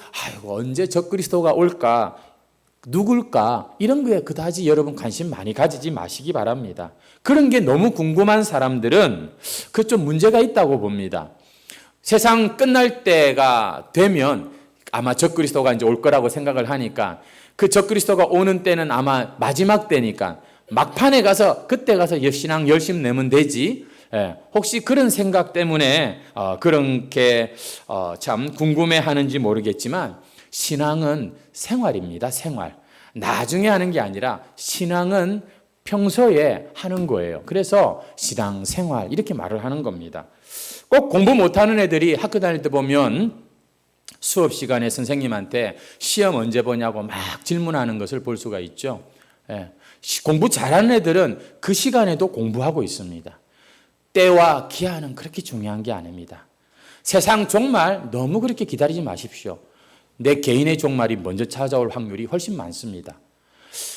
Speaker 2: 언제 적그리스도가 올까? 누굴까? 이런 거에 그다지 여러분 관심 많이 가지지 마시기 바랍니다. 그런 게 너무 궁금한 사람들은 그 좀 문제가 있다고 봅니다. 세상 끝날 때가 되면 아마 적그리스도가 이제 올 거라고 생각을 하니까 그 적그리스도가 오는 때는 아마 마지막 때니까 막판에 가서 그때 가서 신앙 열심히 내면 되지. 혹시 그런 생각 때문에 그렇게 참 궁금해하는지 모르겠지만 신앙은 생활입니다. 생활. 나중에 하는 게 아니라 신앙은 평소에 하는 거예요. 그래서 신앙 생활 이렇게 말을 하는 겁니다. 꼭 공부 못하는 애들이 학교 다닐 때 보면 수업 시간에 선생님한테 시험 언제 보냐고 막 질문하는 것을 볼 수가 있죠. 공부 잘하는 애들은 그 시간에도 공부하고 있습니다. 때와 기한은 그렇게 중요한 게 아닙니다. 세상 종말 너무 그렇게 기다리지 마십시오. 내 개인의 종말이 먼저 찾아올 확률이 훨씬 많습니다.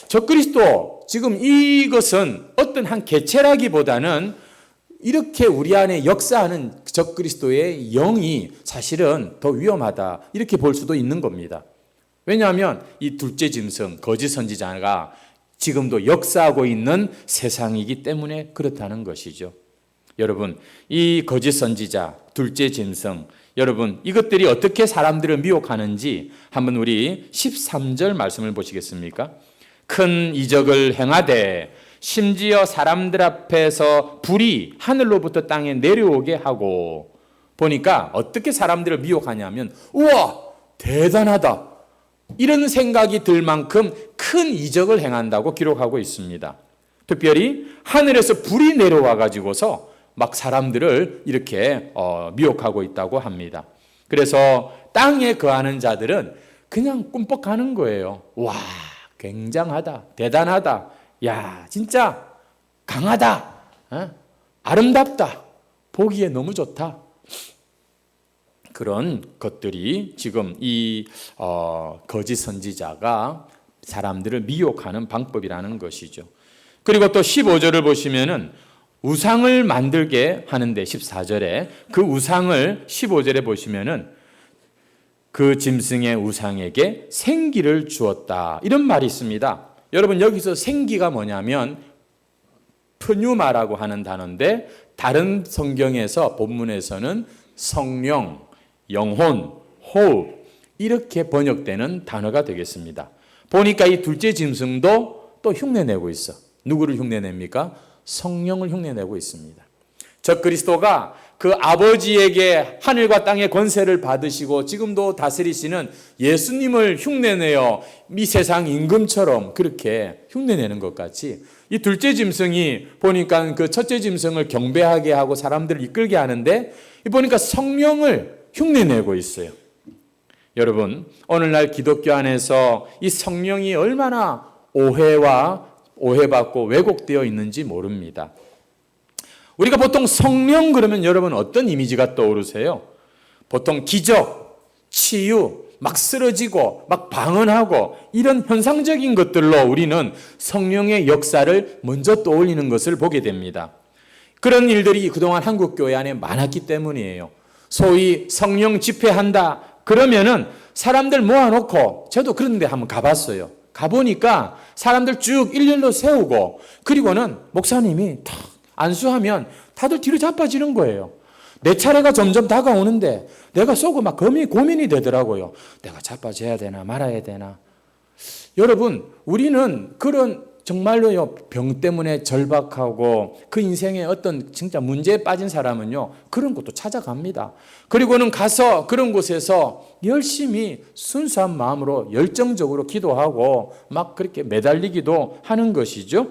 Speaker 2: 적그리스도, 지금 이것은 어떤 한 개체라기보다는 이렇게 우리 안에 역사하는 적그리스도의 영이 사실은 더 위험하다 이렇게 볼 수도 있는 겁니다. 왜냐하면 이 둘째 짐승 거짓 선지자가 지금도 역사하고 있는 세상이기 때문에 그렇다는 것이죠. 여러분, 이 거짓 선지자, 둘째 짐승, 여러분 이것들이 어떻게 사람들을 미혹하는지 한번 우리 13절 말씀을 보시겠습니까? 큰 이적을 행하되 심지어 사람들 앞에서 불이 하늘로부터 땅에 내려오게 하고, 보니까 어떻게 사람들을 미혹하냐면 우와 대단하다 이런 생각이 들 만큼 큰 이적을 행한다고 기록하고 있습니다. 특별히 하늘에서 불이 내려와 가지고서 막 사람들을 이렇게 미혹하고 있다고 합니다. 그래서 땅에 거하는 자들은 그냥 꿈뻑하는 거예요. 와 굉장하다, 대단하다, 야 진짜 강하다, 아름답다, 보기에 너무 좋다. 그런 것들이 지금 이 거짓 선지자가 사람들을 미혹하는 방법이라는 것이죠. 그리고 또 15절을 보시면은 우상을 만들게 하는데 14절에 그 우상을 15절에 보시면은 그 짐승의 우상에게 생기를 주었다 이런 말이 있습니다. 여러분 여기서 생기가 뭐냐면 프뉴마라고 하는 단어인데 다른 성경에서 본문에서는 성령, 영혼, 호흡 이렇게 번역되는 단어가 되겠습니다. 보니까 이 둘째 짐승도 또 흉내내고 있어. 누구를 흉내냅니까? 성령을 흉내내고 있습니다. 적그리스도가 그 아버지에게 하늘과 땅의 권세를 받으시고 지금도 다스리시는 예수님을 흉내내어 이 세상 임금처럼 그렇게 흉내내는 것 같이 이 둘째 짐승이 보니까 그 첫째 짐승을 경배하게 하고 사람들을 이끌게 하는데 보니까 성령을 흉내내고 있어요. 여러분 오늘날 기독교 안에서 이 성령이 얼마나 오해받고 왜곡되어 있는지 모릅니다. 우리가 보통 성령 그러면 여러분 어떤 이미지가 떠오르세요? 보통 기적, 치유, 막 쓰러지고 막 방언하고 이런 현상적인 것들로 우리는 성령의 역사를 먼저 떠올리는 것을 보게 됩니다. 그런 일들이 그동안 한국교회 안에 많았기 때문이에요. 소위 성령 집회한다 그러면은 사람들 모아놓고 저도 그런 데 한번 가봤어요. 가보니까 사람들 쭉 일렬로 세우고 그리고는 목사님이 탁 안수하면 다들 뒤로 자빠지는 거예요. 내 차례가 점점 다가오는데 내가 속으로 막 고민이 되더라고요. 내가 자빠져야 되나 말아야 되나. 여러분 우리는 그런 정말로요 병 때문에 절박하고 그 인생에 어떤 진짜 문제에 빠진 사람은요 그런 것도 찾아갑니다. 그리고는 가서 그런 곳에서 열심히 순수한 마음으로 열정적으로 기도하고 막 그렇게 매달리기도 하는 것이죠.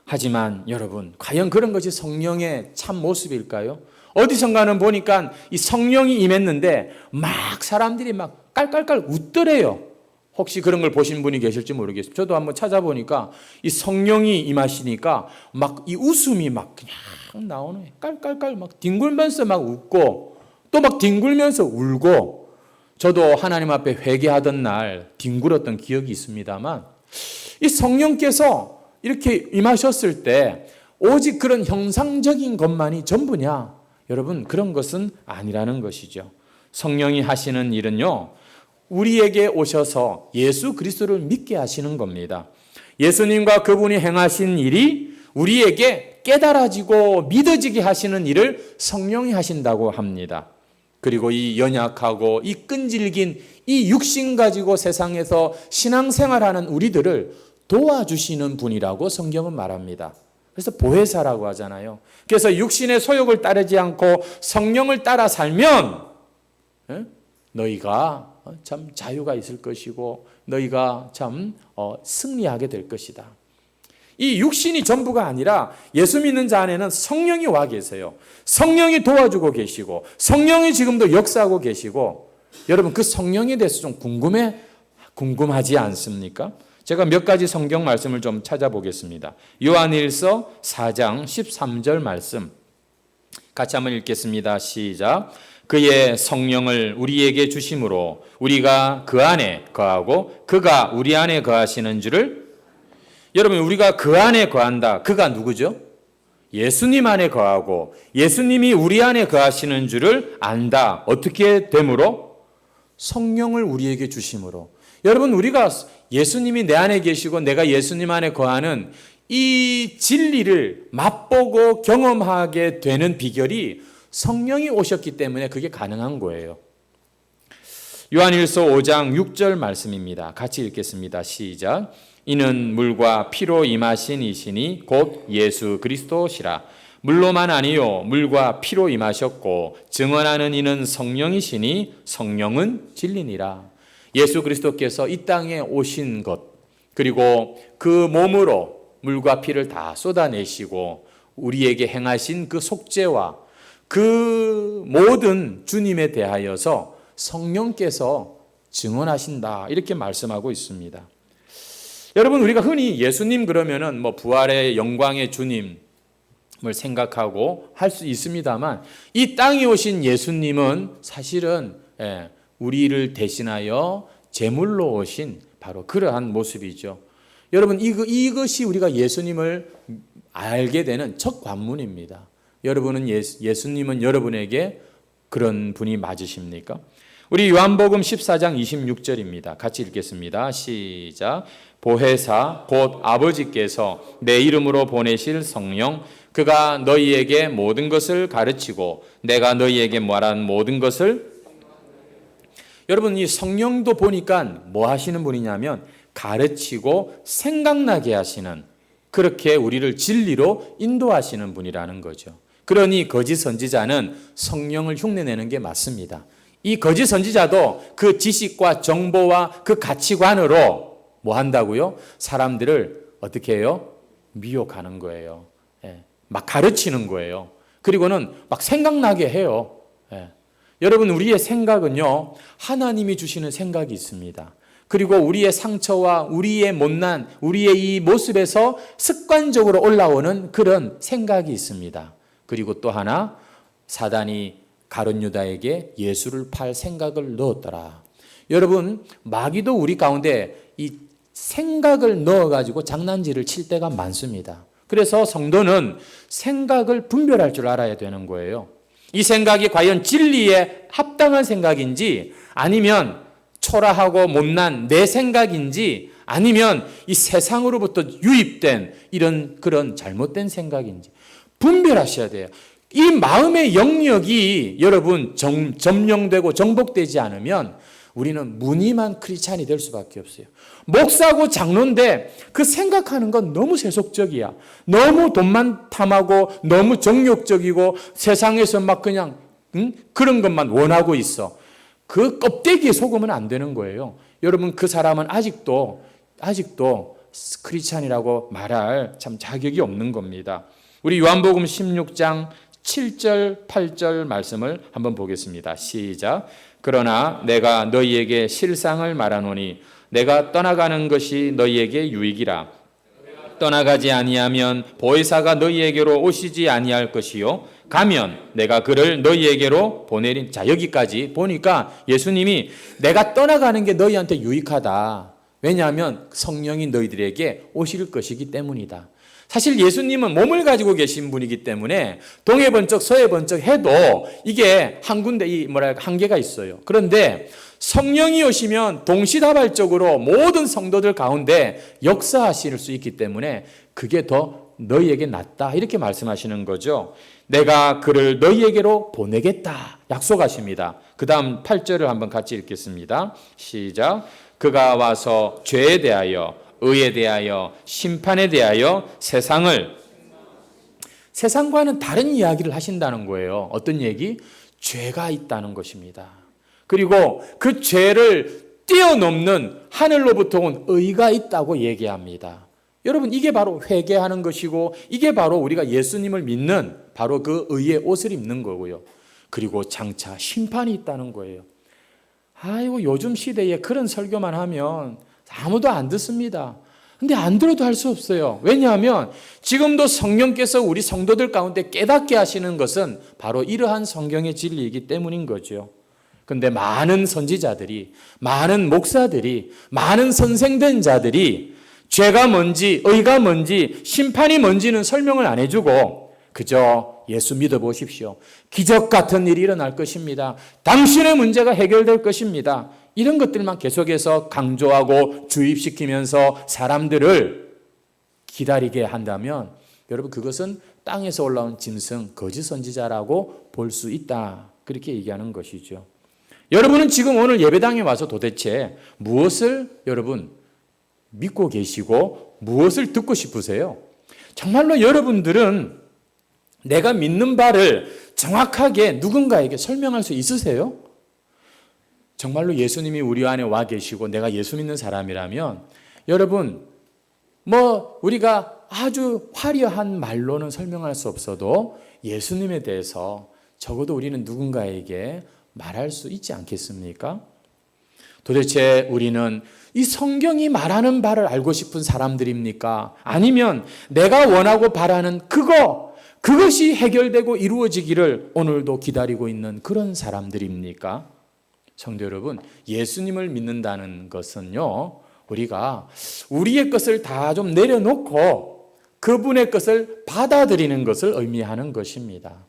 Speaker 2: 하지만 여러분 과연 그런 것이 성령의 참 모습일까요? 어디선가는 보니까 이 성령이 임했는데 막 사람들이 막 깔깔깔 웃더래요. 혹시 그런 걸 보신 분이 계실지 모르겠어요. 저도 한번 찾아보니까 이 성령이 임하시니까 막 이 웃음이 막 그냥 나오네. 깔깔깔 막 뒹굴면서 막 웃고 또 막 뒹굴면서 울고 저도 하나님 앞에 회개하던 날 뒹굴었던 기억이 있습니다만 이 성령께서 이렇게 임하셨을 때 오직 그런 형상적인 것만이 전부냐? 여러분 그런 것은 아니라는 것이죠. 성령이 하시는 일은요. 우리에게 오셔서 예수 그리스도를 믿게 하시는 겁니다. 예수님과 그분이 행하신 일이 우리에게 깨달아지고 믿어지게 하시는 일을 성령이 하신다고 합니다. 그리고 이 연약하고 이 끈질긴 이 육신 가지고 세상에서 신앙생활하는 우리들을 도와주시는 분이라고 성경은 말합니다. 그래서 보혜사라고 하잖아요. 그래서 육신의 소욕을 따르지 않고 성령을 따라 살면 너희가 참 자유가 있을 것이고 너희가 참 승리하게 될 것이다. 이 육신이 전부가 아니라 예수 믿는 자 안에는 성령이 와 계세요. 성령이 도와주고 계시고 성령이 지금도 역사하고 계시고 여러분 그 성령에 대해서 좀 궁금하지 않습니까? 제가 몇 가지 성경 말씀을 좀 찾아보겠습니다. 요한일서 4장 13절 말씀 같이 한번 읽겠습니다. 시작. 그의 성령을 우리에게 주심으로 우리가 그 안에 거하고 그가 우리 안에 거하시는 줄을. 여러분 우리가 그 안에 거한다. 그가 누구죠? 예수님 안에 거하고 예수님이 우리 안에 거하시는 줄을 안다. 어떻게 되므로? 성령을 우리에게 주심으로. 여러분, 우리가 예수님이 내 안에 계시고 내가 예수님 안에 거하는 이 진리를 맛보고 경험하게 되는 비결이 성령이 오셨기 때문에 그게 가능한 거예요. 요한일서 5장 6절 말씀입니다. 같이 읽겠습니다. 시작. 이는 물과 피로 임하신 이시니 곧 예수 그리스도시라. 물로만 아니요 물과 피로 임하셨고 증언하는 이는 성령이시니 성령은 진리니라. 예수 그리스도께서 이 땅에 오신 것, 그리고 그 몸으로 물과 피를 다 쏟아내시고 우리에게 행하신 그 속죄와 그 모든 주님에 대하여서 성령께서 증언하신다. 이렇게 말씀하고 있습니다. 여러분, 우리가 흔히 예수님 그러면은 부활의 영광의 주님을 생각하고 할 수 있습니다만, 이 땅에 오신 예수님은 사실은 우리를 대신하여 제물로 오신 바로 그러한 모습이죠. 여러분, 이것이 우리가 예수님을 알게 되는 첫 관문입니다. 여러분은 예수님은 여러분에게 그런 분이 맞으십니까? 우리 요한복음 14장 26절입니다. 같이 읽겠습니다. 시작. 보혜사 곧 아버지께서 내 이름으로 보내실 성령 그가 너희에게 모든 것을 가르치고 내가 너희에게 말한 모든 것을. 여러분, 이 성령도 보니까 뭐 하시는 분이냐면 가르치고 생각나게 하시는, 그렇게 우리를 진리로 인도하시는 분이라는 거죠. 그러니 거짓 선지자는 성령을 흉내내는 게 맞습니다. 이 거짓 선지자도 그 지식과 정보와 그 가치관으로 뭐 한다고요? 사람들을 어떻게 해요? 미혹하는 거예요. 막 가르치는 거예요. 그리고는 막 생각나게 해요. 여러분, 우리의 생각은요, 하나님이 주시는 생각이 있습니다. 그리고 우리의 상처와 우리의 못난, 우리의 이 모습에서 습관적으로 올라오는 그런 생각이 있습니다. 그리고 또 하나, 사단이 가룟 유다에게 예수를 팔 생각을 넣었더라. 여러분, 마귀도 우리 가운데 이 생각을 넣어가지고 장난질을 칠 때가 많습니다. 그래서 성도는 생각을 분별할 줄 알아야 되는 거예요. 이 생각이 과연 진리에 합당한 생각인지, 아니면 초라하고 못난 내 생각인지, 아니면 이 세상으로부터 유입된 이런 그런 잘못된 생각인지 분별하셔야 돼요. 이 마음의 영역이 여러분 점령되고 정복되지 않으면 우리는 무늬만 크리스찬이 될 수밖에 없어요. 목사고 장로인데 그 생각하는 건 너무 세속적이야. 너무 돈만 탐하고 너무 정욕적이고 세상에서 막 그냥 그런 것만 원하고 있어. 그 껍데기에 속으면 안 되는 거예요. 여러분, 그 사람은 아직도 크리스찬이라고 말할 참 자격이 없는 겁니다. 우리 요한복음 16장 7절, 8절 말씀을 한번 보겠습니다. 시작. 그러나 내가 너희에게 실상을 말하노니 내가 떠나가는 것이 너희에게 유익이라. 떠나가지 아니하면 보혜사가 너희에게로 오시지 아니할 것이요 가면 내가 그를 너희에게로 보내린. 자, 여기까지 보니까 예수님이 내가 떠나가는 게 너희한테 유익하다. 왜냐하면 성령이 너희들에게 오실 것이기 때문이다. 사실 예수님은 몸을 가지고 계신 분이기 때문에 동해 번쩍 서해 번쩍 해도 이게 한 군데 한계가 있어요. 그런데 성령이 오시면 동시다발적으로 모든 성도들 가운데 역사하실 수 있기 때문에 그게 더 너희에게 낫다. 이렇게 말씀하시는 거죠. 내가 그를 너희에게로 보내겠다. 약속하십니다. 그 다음 8절을 한번 같이 읽겠습니다. 시작. 그가 와서 죄에 대하여 의에 대하여 심판에 대하여 세상과는 다른 이야기를 하신다는 거예요. 어떤 얘기? 죄가 있다는 것입니다. 그리고 그 죄를 뛰어넘는 하늘로부터 온 의가 있다고 얘기합니다. 여러분, 이게 바로 회개하는 것이고 이게 바로 우리가 예수님을 믿는 바로 그 의의 옷을 입는 거고요. 그리고 장차 심판이 있다는 거예요. 아이고, 요즘 시대에 그런 설교만 하면 아무도 안 듣습니다. 근데 안 들어도 할 수 없어요. 왜냐하면 지금도 성령께서 우리 성도들 가운데 깨닫게 하시는 것은 바로 이러한 성경의 진리이기 때문인 거죠. 근데 많은 선지자들이, 많은 목사들이, 많은 선생된 자들이 죄가 뭔지, 의가 뭔지, 심판이 뭔지는 설명을 안 해주고 그저 예수 믿어보십시오. 기적 같은 일이 일어날 것입니다. 당신의 문제가 해결될 것입니다. 이런 것들만 계속해서 강조하고 주입시키면서 사람들을 기다리게 한다면 여러분 그것은 땅에서 올라온 짐승, 거짓 선지자라고 볼 수 있다. 그렇게 얘기하는 것이죠. 여러분은 지금 오늘 예배당에 와서 도대체 무엇을 여러분 믿고 계시고 무엇을 듣고 싶으세요? 정말로 여러분들은 내가 믿는 바를 정확하게 누군가에게 설명할 수 있으세요? 정말로 예수님이 우리 안에 와 계시고 내가 예수 믿는 사람이라면 여러분 우리가 아주 화려한 말로는 설명할 수 없어도 예수님에 대해서 적어도 우리는 누군가에게 말할 수 있지 않겠습니까? 도대체 우리는 이 성경이 말하는 바를 알고 싶은 사람들입니까? 아니면 내가 원하고 바라는 그것이 해결되고 이루어지기를 오늘도 기다리고 있는 그런 사람들입니까? 성도 여러분, 예수님을 믿는다는 것은요, 우리가 우리의 것을 다 좀 내려놓고 그분의 것을 받아들이는 것을 의미하는 것입니다.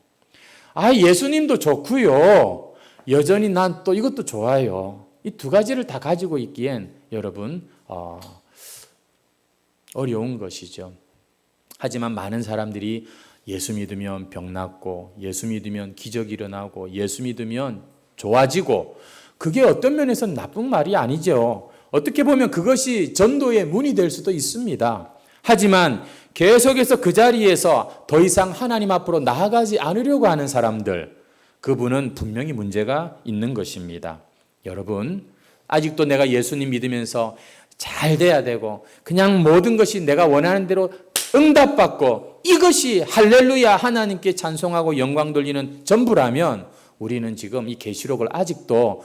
Speaker 2: 예수님도 좋고요. 여전히 난 또 이것도 좋아요. 이 두 가지를 다 가지고 있기엔 여러분 어려운 것이죠. 하지만 많은 사람들이 예수 믿으면 병 낫고 예수 믿으면 기적이 일어나고 예수 믿으면 좋아지고 그게 어떤 면에서는 나쁜 말이 아니죠. 어떻게 보면 그것이 전도의 문이 될 수도 있습니다. 하지만 계속해서 그 자리에서 더 이상 하나님 앞으로 나아가지 않으려고 하는 사람들, 그분은 분명히 문제가 있는 것입니다. 여러분, 아직도 내가 예수님 믿으면서 잘 돼야 되고 그냥 모든 것이 내가 원하는 대로 응답받고 이것이 할렐루야 하나님께 찬송하고 영광 돌리는 전부라면 우리는 지금 이 계시록을 아직도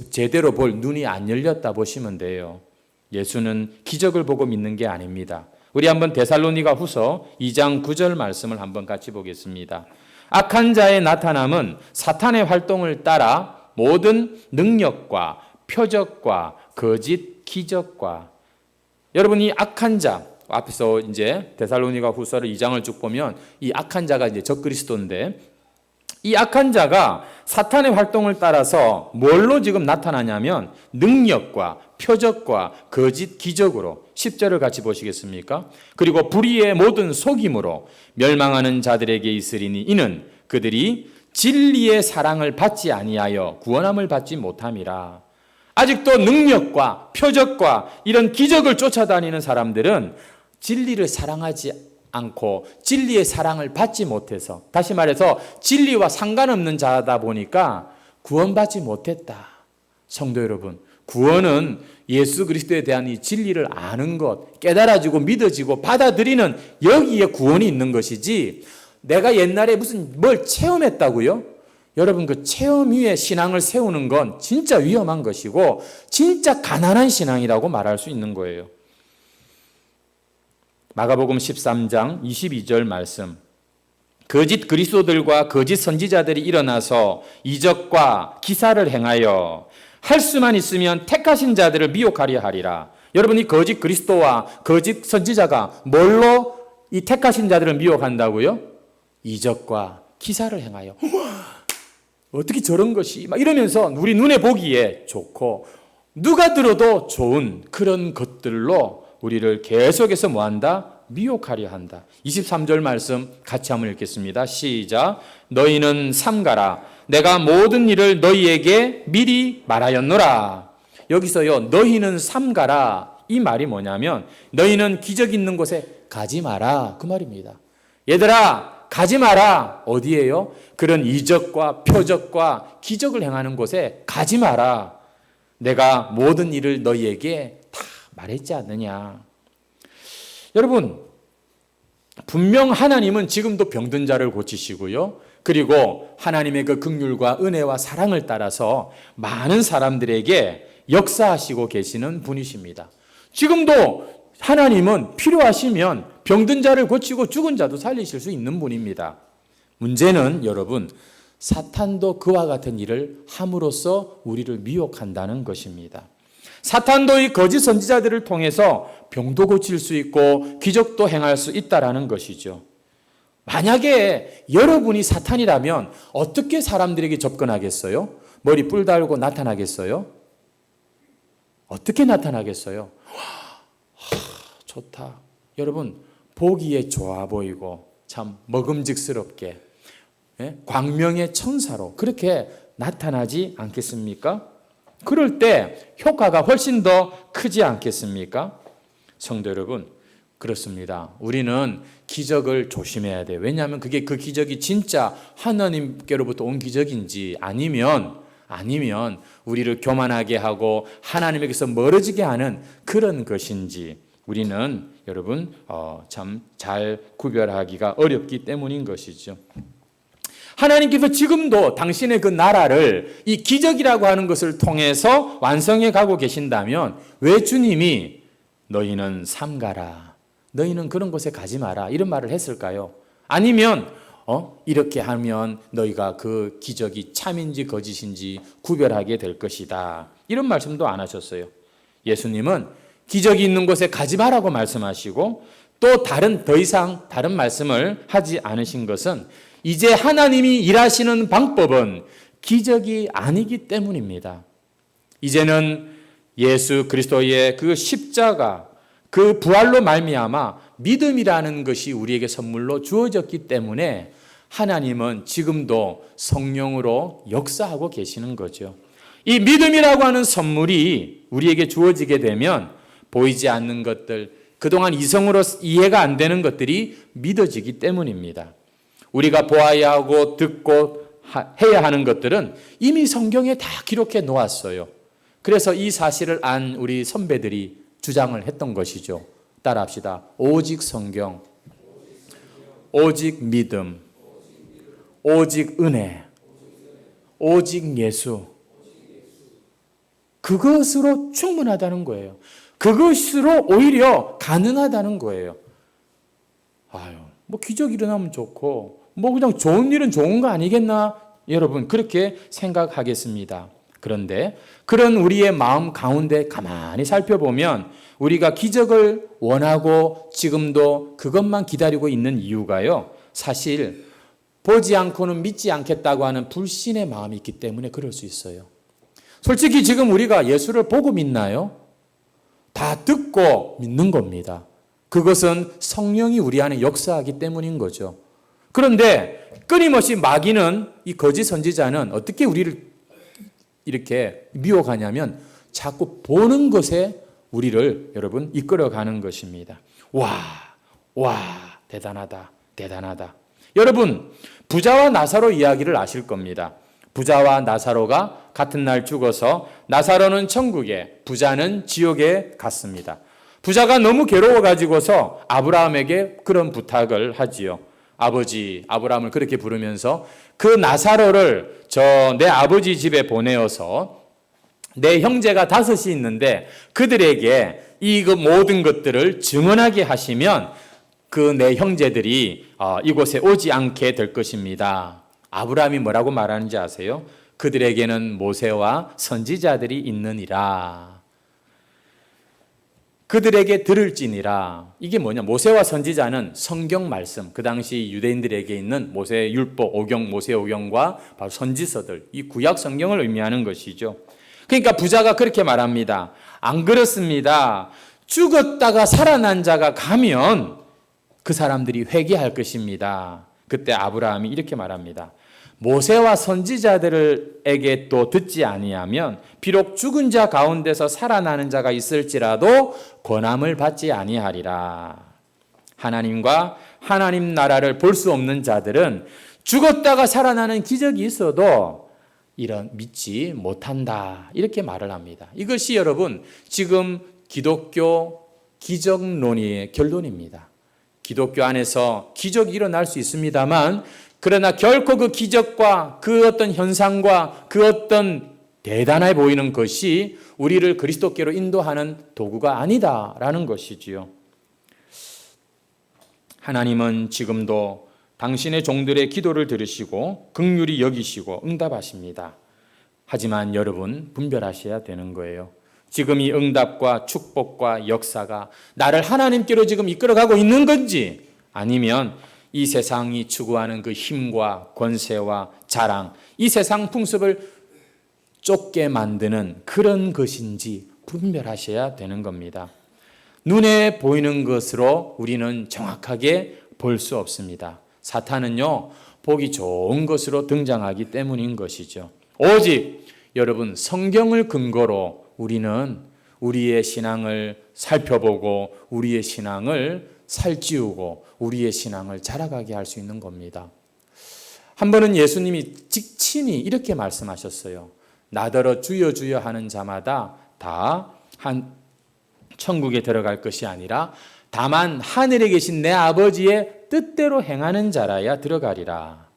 Speaker 2: 제대로 볼 눈이 안 열렸다 보시면 돼요. 예수는 기적을 보고 믿는 게 아닙니다. 우리 한번 데살로니가 후서 2장 9절 말씀을 한번 같이 보겠습니다. 악한 자의 나타남은 사탄의 활동을 따라 모든 능력과 표적과 거짓 기적과 여러분이 악한 자 앞에서 이제 데살로니가 후서를 2장을 쭉 보면 이 악한 자가 이제 적그리스도인데 이 악한 자가 사탄의 활동을 따라서 뭘로 지금 나타나냐면 능력과 표적과 거짓 기적으로 10절을 같이 보시겠습니까? 그리고 불의의 모든 속임으로 멸망하는 자들에게 있으리니 이는 그들이 진리의 사랑을 받지 아니하여 구원함을 받지 못함이라. 아직도 능력과 표적과 이런 기적을 쫓아다니는 사람들은 진리를 사랑하지 않고 진리의 사랑을 받지 못해서, 다시 말해서 진리와 상관없는 자다 보니까 구원받지 못했다. 성도 여러분, 구원은 예수 그리스도에 대한 이 진리를 아는 것, 깨달아지고 믿어지고 받아들이는 여기에 구원이 있는 것이지 내가 옛날에 무슨 뭘 체험했다고요? 여러분, 그 체험 위에 신앙을 세우는 건 진짜 위험한 것이고 진짜 가난한 신앙이라고 말할 수 있는 거예요. 마가복음 13장 22절 말씀. 거짓 그리스도들과 거짓 선지자들이 일어나서 이적과 기사를 행하여 할 수만 있으면 택하신 자들을 미혹하려 하리라. 여러분, 이 거짓 그리스도와 거짓 선지자가 뭘로 이 택하신 자들을 미혹한다고요? 이적과 기사를 행하여. 어떻게 저런 것이 막 이러면서 우리 눈에 보기에 좋고 누가 들어도 좋은 그런 것들로 우리를 계속해서 뭐한다? 미혹하려 한다. 23절 말씀 같이 한번 읽겠습니다. 시작. 너희는 삼가라. 내가 모든 일을 너희에게 미리 말하였노라. 여기서요, 너희는 삼가라. 이 말이 뭐냐면 너희는 기적 있는 곳에 가지 마라. 그 말입니다. 얘들아, 가지 마라. 어디에요? 그런 이적과 표적과 기적을 행하는 곳에 가지 마라. 내가 모든 일을 너희에게 다 말했지 않느냐. 여러분, 분명 하나님은 지금도 병든 자를 고치시고요. 그리고 하나님의 그 긍휼과 은혜와 사랑을 따라서 많은 사람들에게 역사하시고 계시는 분이십니다. 지금도 하나님은 필요하시면 병든 자를 고치고 죽은 자도 살리실 수 있는 분입니다. 문제는 여러분, 사탄도 그와 같은 일을 함으로써 우리를 미혹한다는 것입니다. 사탄도 이 거짓 선지자들을 통해서 병도 고칠 수 있고 기적도 행할 수 있다라는 것이죠. 만약에 여러분이 사탄이라면 어떻게 사람들에게 접근하겠어요? 머리 뿔 달고 나타나겠어요? 어떻게 나타나겠어요? 좋다. 여러분, 보기에 좋아 보이고 참 먹음직스럽게 광명의 천사로 그렇게 나타나지 않겠습니까? 그럴 때 효과가 훨씬 더 크지 않겠습니까? 성도 여러분, 그렇습니다. 우리는 기적을 조심해야 돼요. 왜냐하면 그게 그 기적이 진짜 하나님께로부터 온 기적인지 아니면 우리를 교만하게 하고 하나님에게서 멀어지게 하는 그런 것인지 우리는 여러분 참 잘 구별하기가 어렵기 때문인 것이죠. 하나님께서 지금도 당신의 그 나라를 이 기적이라고 하는 것을 통해서 완성해 가고 계신다면 왜 주님이 너희는 삼가라, 너희는 그런 곳에 가지 마라 이런 말을 했을까요? 아니면 이렇게 하면 너희가 그 기적이 참인지 거짓인지 구별하게 될 것이다 이런 말씀도 안 하셨어요. 예수님은 기적이 있는 곳에 가지 마라고 말씀하시고 또 더 이상 다른 말씀을 하지 않으신 것은 이제 하나님이 일하시는 방법은 기적이 아니기 때문입니다. 이제는 예수 그리스도의 그 십자가, 그 부활로 말미암아 믿음이라는 것이 우리에게 선물로 주어졌기 때문에 하나님은 지금도 성령으로 역사하고 계시는 거죠. 이 믿음이라고 하는 선물이 우리에게 주어지게 되면 보이지 않는 것들, 그동안 이성으로 이해가 안 되는 것들이 믿어지기 때문입니다. 우리가 보아야 하고 듣고 해야 하는 것들은 이미 성경에 다 기록해 놓았어요. 그래서 이 사실을 안 우리 선배들이 주장을 했던 것이죠. 따라합시다. 오직 성경, 오직 믿음, 오직 은혜, 오직 예수. 그것으로 충분하다는 거예요. 그것으로 오히려 가능하다는 거예요. 뭐 기적 일어나면 좋고 뭐 그냥 좋은 일은 좋은 거 아니겠나? 여러분 그렇게 생각하겠습니다. 그런데 그런 우리의 마음 가운데 가만히 살펴보면 우리가 기적을 원하고 지금도 그것만 기다리고 있는 이유가요. 사실 보지 않고는 믿지 않겠다고 하는 불신의 마음이 있기 때문에 그럴 수 있어요. 솔직히 지금 우리가 예수를 보고 믿나요? 다 듣고 믿는 겁니다. 그것은 성령이 우리 안에 역사하기 때문인 거죠. 그런데 끊임없이 마귀는 이 거짓 선지자는 어떻게 우리를 이렇게 미혹하냐면 자꾸 보는 것에 우리를 여러분 이끌어가는 것입니다. 와, 대단하다. 여러분, 부자와 나사로 이야기를 아실 겁니다. 부자와 나사로가 같은 날 죽어서 나사로는 천국에, 부자는 지옥에 갔습니다. 부자가 너무 괴로워가지고서 아브라함에게 그런 부탁을 하지요. 아버지, 아브라함을 그렇게 부르면서 그 나사로를 내 아버지 집에 보내어서 내 형제가 5이 있는데 그들에게 이 모든 것들을 증언하게 하시면 그 내 형제들이 이곳에 오지 않게 될 것입니다. 아브라함이 뭐라고 말하는지 아세요? 그들에게는 모세와 선지자들이 있느니라. 그들에게 들을지니라. 이게 뭐냐? 모세와 선지자는 성경 말씀, 그 당시 유대인들에게 있는 모세 율법, 오경, 모세 오경과 바로 선지서들, 이 구약 성경을 의미하는 것이죠. 그러니까 부자가 그렇게 말합니다. 안 그렇습니다. 죽었다가 살아난 자가 가면 그 사람들이 회개할 것입니다. 그때 아브라함이 이렇게 말합니다. 모세와 선지자들에게 또 듣지 아니하면 비록 죽은 자 가운데서 살아나는 자가 있을지라도 권함을 받지 아니하리라. 하나님과 하나님 나라를 볼 수 없는 자들은 죽었다가 살아나는 기적이 있어도 믿지 못한다. 이렇게 말을 합니다. 이것이 여러분 지금 기독교 기적론의 결론입니다. 기독교 안에서 기적이 일어날 수 있습니다만 그러나 결코 그 기적과 그 어떤 현상과 그 어떤 대단해 보이는 것이 우리를 그리스도께로 인도하는 도구가 아니다라는 것이지요. 하나님은 지금도 당신의 종들의 기도를 들으시고 긍휼히 여기시고 응답하십니다. 하지만 여러분 분별하셔야 되는 거예요. 지금 이 응답과 축복과 역사가 나를 하나님께로 지금 이끌어가고 있는 건지 아니면 이 세상이 추구하는 그 힘과 권세와 자랑, 이 세상 풍습을 쫓게 만드는 그런 것인지 분별하셔야 되는 겁니다. 눈에 보이는 것으로 우리는 정확하게 볼 수 없습니다. 사탄은요, 보기 좋은 것으로 등장하기 때문인 것이죠. 오직 여러분, 성경을 근거로 우리는 우리의 신앙을 살펴보고 우리의 신앙을 살찌우고 우리의 신앙을 자라가게 할 수 있는 겁니다. 한 번은 예수님이 직친이 이렇게 말씀하셨어요. 나더러 주여 주여 하는 자마다 다 천국에 들어갈 것이 아니라 다만 하늘에 계신 내 아버지의 뜻대로 행하는 자라야 들어가리라.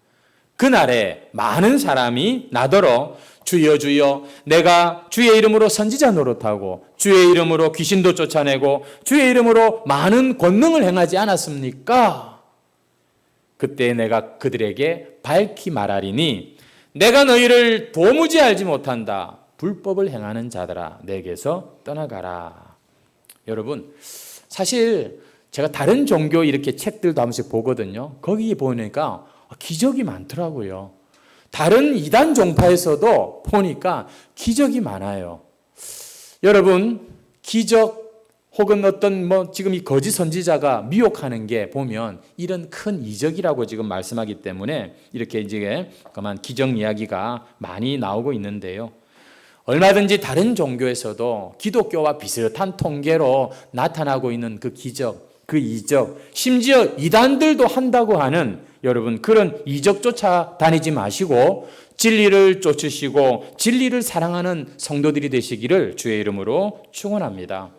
Speaker 2: 그날에 많은 사람이 나더러 주여 주여 내가 주의 이름으로 선지자 노릇하고 주의 이름으로 귀신도 쫓아내고 주의 이름으로 많은 권능을 행하지 않았습니까? 그때 내가 그들에게 밝히 말하리니 내가 너희를 도무지 알지 못한다. 불법을 행하는 자들아 내게서 떠나가라. 여러분, 사실 제가 다른 종교 이렇게 책들도 한 번씩 보거든요. 거기 보니까 기적이 많더라고요. 다른 이단 종파에서도 보니까 기적이 많아요. 여러분, 기적 혹은 어떤 지금 이 거짓 선지자가 미혹하는 게 보면 이런 큰 이적이라고 지금 말씀하기 때문에 이렇게 이제 그만 기적 이야기가 많이 나오고 있는데요. 얼마든지 다른 종교에서도 기독교와 비슷한 통계로 나타나고 있는 그 기적, 그 이적, 심지어 이단들도 한다고 하는 여러분 그런 이적 쫓아다니지 마시고 진리를 쫓으시고 진리를 사랑하는 성도들이 되시기를 주의 이름으로 축원합니다.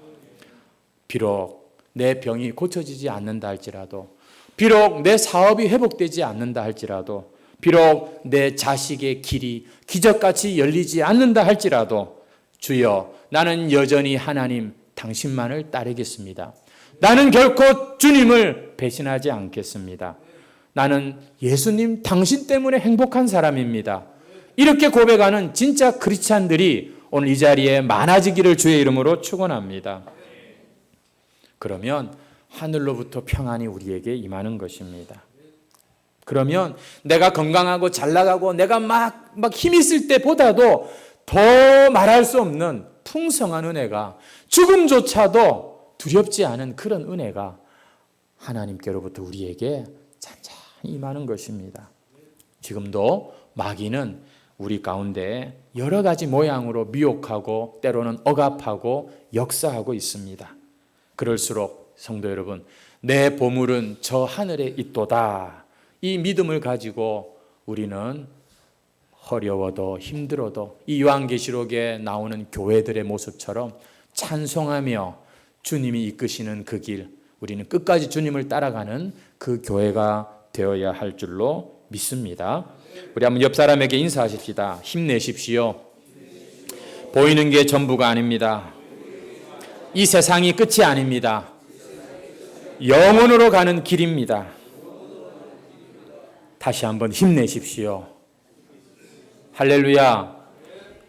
Speaker 2: 비록 내 병이 고쳐지지 않는다 할지라도, 비록 내 사업이 회복되지 않는다 할지라도, 비록 내 자식의 길이 기적같이 열리지 않는다 할지라도 주여 나는 여전히 하나님 당신만을 따르겠습니다. 나는 결코 주님을 배신하지 않겠습니다. 나는 예수님 당신 때문에 행복한 사람입니다. 이렇게 고백하는 진짜 크리스찬들이 오늘 이 자리에 많아지기를 주의 이름으로 축원합니다. 그러면 하늘로부터 평안이 우리에게 임하는 것입니다. 그러면 내가 건강하고 잘 나가고 내가 막 힘 있을 때보다도 더 말할 수 없는 풍성한 은혜가, 죽음조차도 두렵지 않은 그런 은혜가 하나님께로부터 우리에게 잔잔히 임하는 것입니다. 지금도 마귀는 우리 가운데 여러 가지 모양으로 미혹하고 때로는 억압하고 역사하고 있습니다. 그럴수록 성도 여러분, 내 보물은 저 하늘에 있도다. 이 믿음을 가지고 우리는 어려워도 힘들어도 이 요한계시록에 나오는 교회들의 모습처럼 찬송하며 주님이 이끄시는 그 길, 우리는 끝까지 주님을 따라가는 그 교회가 되어야 할 줄로 믿습니다. 우리 한번 옆 사람에게 인사하십시다. 힘내십시오. 보이는 게 전부가 아닙니다. 이 세상이 끝이 아닙니다. 영원으로 가는 길입니다. 다시 한번 힘내십시오. 할렐루야.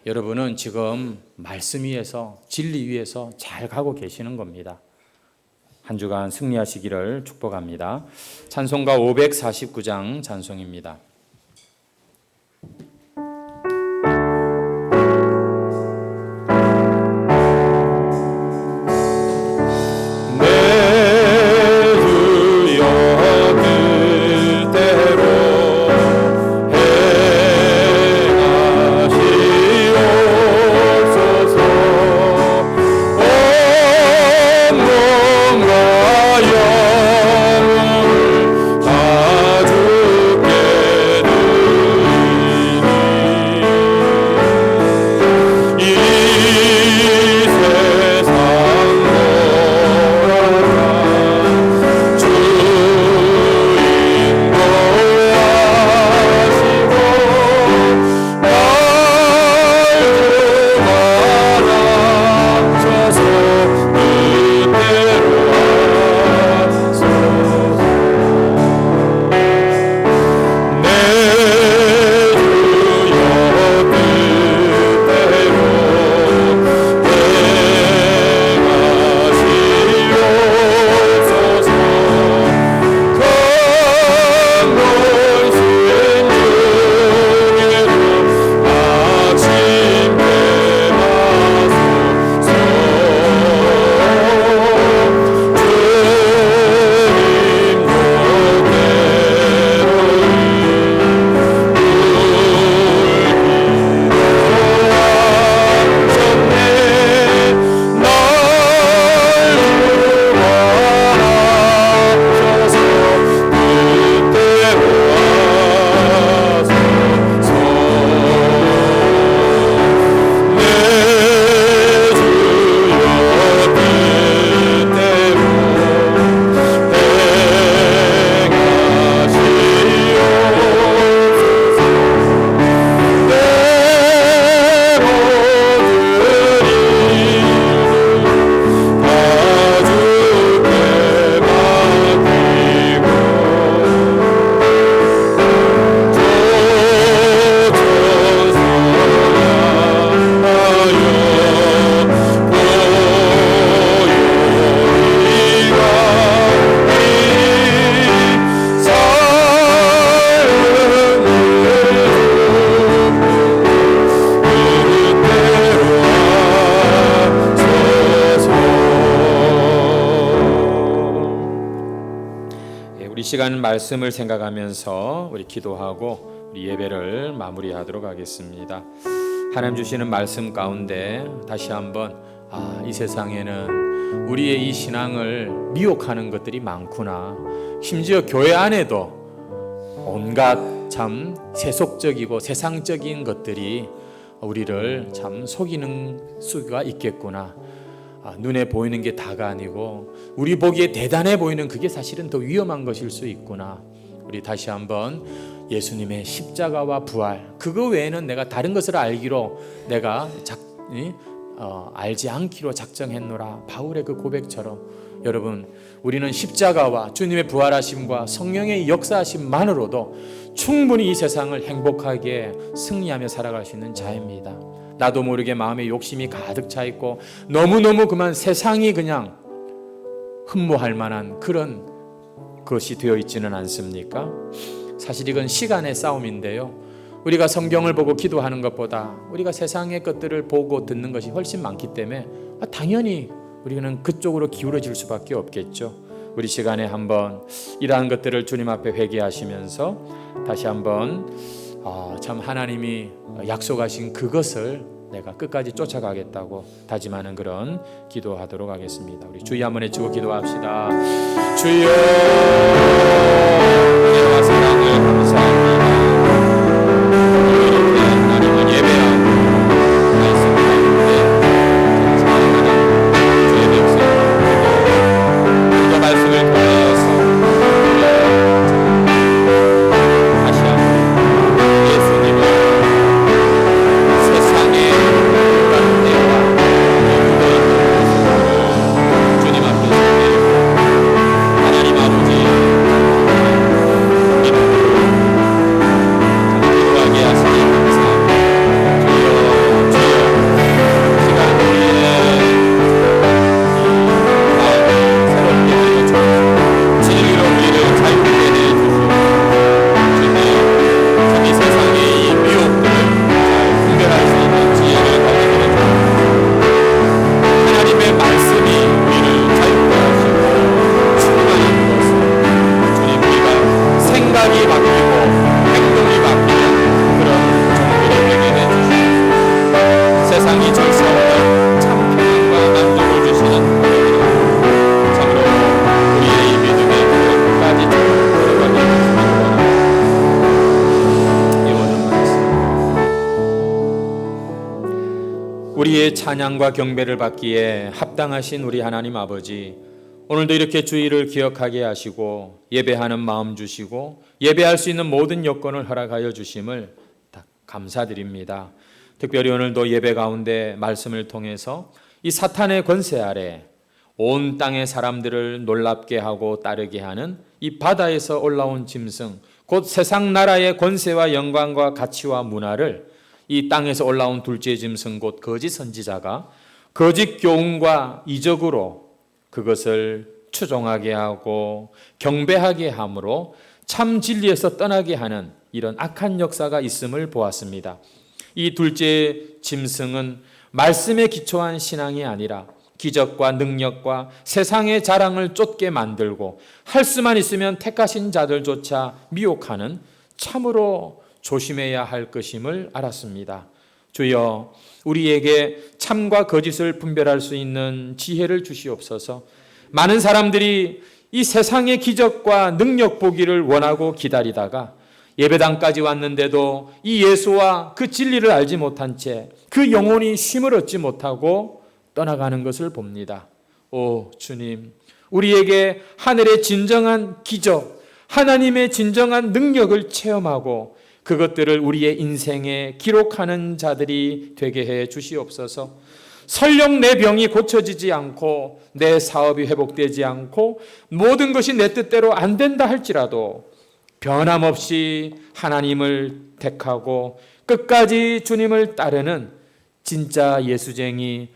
Speaker 2: 여러분은 지금 말씀 위에서, 진리 위에서 잘 가고 계시는 겁니다. 한 주간 승리하시기를 축복합니다. 찬송가 549장 찬송입니다.
Speaker 1: 다 주께
Speaker 2: 이 시간 말씀을 생각하면서 우리 기도하고 우리 예배를 마무리하도록 하겠습니다. 하나님 주시는 말씀 가운데 다시 한번 이 세상에는 우리의 이 신앙을 미혹하는 것들이 많구나. 심지어 교회 안에도 온갖 참 세속적이고 세상적인 것들이 우리를 참 속이는 수가 있겠구나. 눈에 보이는 게 다가 아니고 우리 보기에 대단해 보이는 그게 사실은 더 위험한 것일 수 있구나. 우리 다시 한번 예수님의 십자가와 부활, 그거 외에는 내가 다른 것을 알기로 내가 알지 않기로 작정했노라. 바울의 그 고백처럼 여러분, 우리는 십자가와 주님의 부활하심과 성령의 역사하심만으로도 충분히 이 세상을 행복하게 승리하며 살아갈 수 있는 자입니다. 나도 모르게 마음에 욕심이 가득 차 있고 너무너무 그만 세상이 그냥 흠모할 만한 그런 것이 되어 있지는 않습니까? 사실 이건 시간의 싸움인데요. 우리가 성경을 보고 기도하는 것보다 우리가 세상의 것들을 보고 듣는 것이 훨씬 많기 때문에 당연히 우리는 그쪽으로 기울어질 수밖에 없겠죠. 우리 시간에 한번 이러한 것들을 주님 앞에 회개하시면서 다시 한번 참 하나님이 약속하신 그것을 내가 끝까지 쫓아가겠다고 다짐하는 그런 기도하도록 하겠습니다. 우리 주여 한번 외치고 기도합시다. 주여, 은혜와 사랑을 감사합니다. 이렇게 하나님을 예배하고 말씀 가운데 감사하는 주의 백성 기도 말씀을 통하여서 다시 한번 예수님을 세상의 가운데와 주님 앞에 서게 하나님 아버지 기도하게 하시니 감사합니다. 주여, 주여, 시간 우리의 마음을 새롭게 하여 주시고 진리로 우리를 자유케 해주시고 주님, 참 이 세상의 이 미혹들을 잘 분별할 수 있는 지혜를 가지게 해주시고 하나님의 말씀이 우리를 자유케 하시고 충만한 것을 주님, 우리가 생각이 바뀌고 행동이 바뀌는 그런 종들이 되게 해주시옵소서. 세상이 줄 수 없는 참 평안과 만족을 주시는 하나님, 참으로 우리의 이 믿음의 끝까지 들어가게 해주시기 원합니다. 이 모든 말씀 우리의 찬양과 경배를 받기에 합당하신 우리 하나님 아버지, 오늘도 이렇게 주의를 기억하게 하시고 예배하는 마음 주시고 예배할 수 있는 모든 여건을 허락하여 주심을 감사드립니다. 특별히 오늘도 예배 가운데 말씀을 통해서 이 사탄의 권세 아래 온 땅의 사람들을 놀랍게 하고 따르게 하는 이 바다에서 올라온 짐승, 곧 세상 나라의 권세와 영광과 가치와 문화를 이 땅에서 올라온 둘째 짐승 곧 거짓 선지자가 거짓 교훈과 이적으로 그것을 추종하게 하고 경배하게 함으로 참 진리에서 떠나게 하는 이런 악한 역사가 있음을 보았습니다. 이 둘째 짐승은 말씀에 기초한 신앙이 아니라 기적과 능력과 세상의 자랑을 쫓게 만들고 할 수만 있으면 택하신 자들조차 미혹하는 참으로 조심해야 할 것임을 알았습니다. 주여, 우리에게 참과 거짓을 분별할 수 있는 지혜를 주시옵소서. 많은 사람들이 이 세상의 기적과 능력 보기를 원하고 기다리다가 예배당까지 왔는데도 이 예수와 그 진리를 알지 못한 채 그 영혼이 쉼을 얻지 못하고 떠나가는 것을 봅니다. 오 주님, 우리에게 하늘의 진정한 기적, 하나님의 진정한 능력을 체험하고 그것들을 우리의 인생에 기록하는 자들이 되게 해 주시옵소서. 설령 내 병이 고쳐지지 않고 내 사업이 회복되지 않고 모든 것이 내 뜻대로 안 된다 할지라도 변함없이 하나님을 택하고 끝까지 주님을 따르는 진짜 예수쟁이